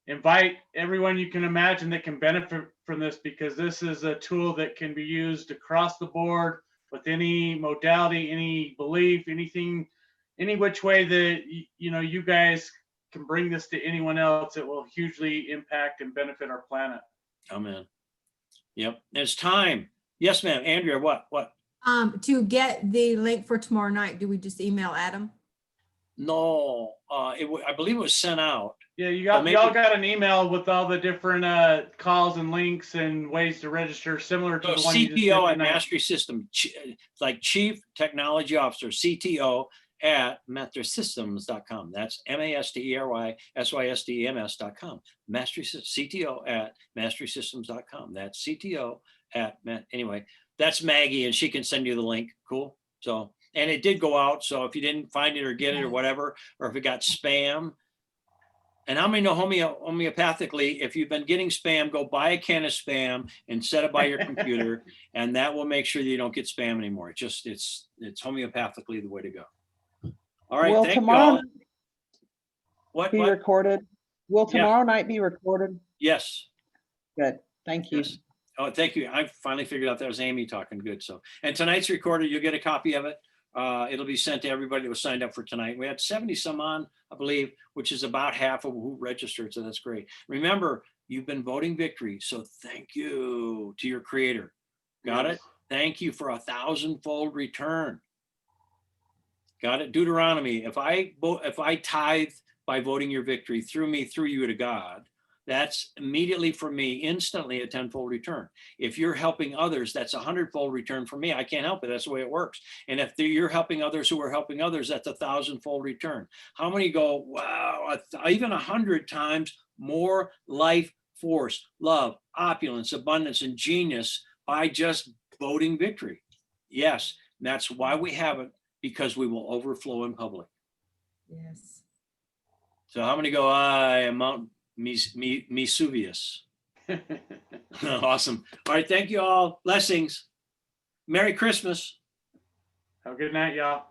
invite everyone you can imagine that can benefit from this, because this is a tool that can be used across the board with any modality, any belief, anything, any which way that you guys can bring this to anyone else. It will hugely impact and benefit our planet. Amen. Yep. It's time. Yes, ma'am. Andrea, what? To get the link for tomorrow night, do we just email Adam? No, I believe it was sent out. Yeah, maybe- y'all got an email with all the different calls and links and ways to register, similar to So the one you just did CTO at tonight. Mastery System, like Chief Technology Officer, CTO at mastersystems.com. That's MASTERYSYSTEMS.com. Mastery CTO at masterysystems.com. That's CTO at anyway. That's Maggie, and she can send you the link. Cool. So, and it did go out. So if you didn't find it or get it or whatever, or if it got spam. And how many know homeopathically, if you've been getting spam, go buy a can of spam and set it by your computer, and that will make sure that you don't get spam anymore. It's homeopathically the way to go. All right, Will thank you tomorrow all. What? be recorded? Will Yeah. tomorrow night be recorded? Yes. Good, thank you. Yes. Oh, thank you. I finally figured out that was Amy talking. Good. So, and tonight's recorded, you'll get a copy of it. It'll be sent to everybody that was signed up for tonight. We had 70 some on, I believe, which is about half of who registered. So that's great. Remember, you've been voting victory. So thank you to your creator. Got it? Thank you for 1,000-fold return. Got it? Deuteronomy. If I tithe by voting your victory through you to God, that's immediately for me, instantly a 10-fold return. If you're helping others, that's 100-fold return for me. I can't help it. That's the way it works. And if you're helping others who are helping others, that's 1,000-fold return. How many go, wow, even 100 times more life force, love, opulence, abundance, and genius by just voting victory? Yes, that's why we have it, because we will overflow in public. Yes. So how many go, I am Mount Vesuvius? Awesome. All right. Thank you all. Blessings. Merry Christmas. Have a good night, y'all.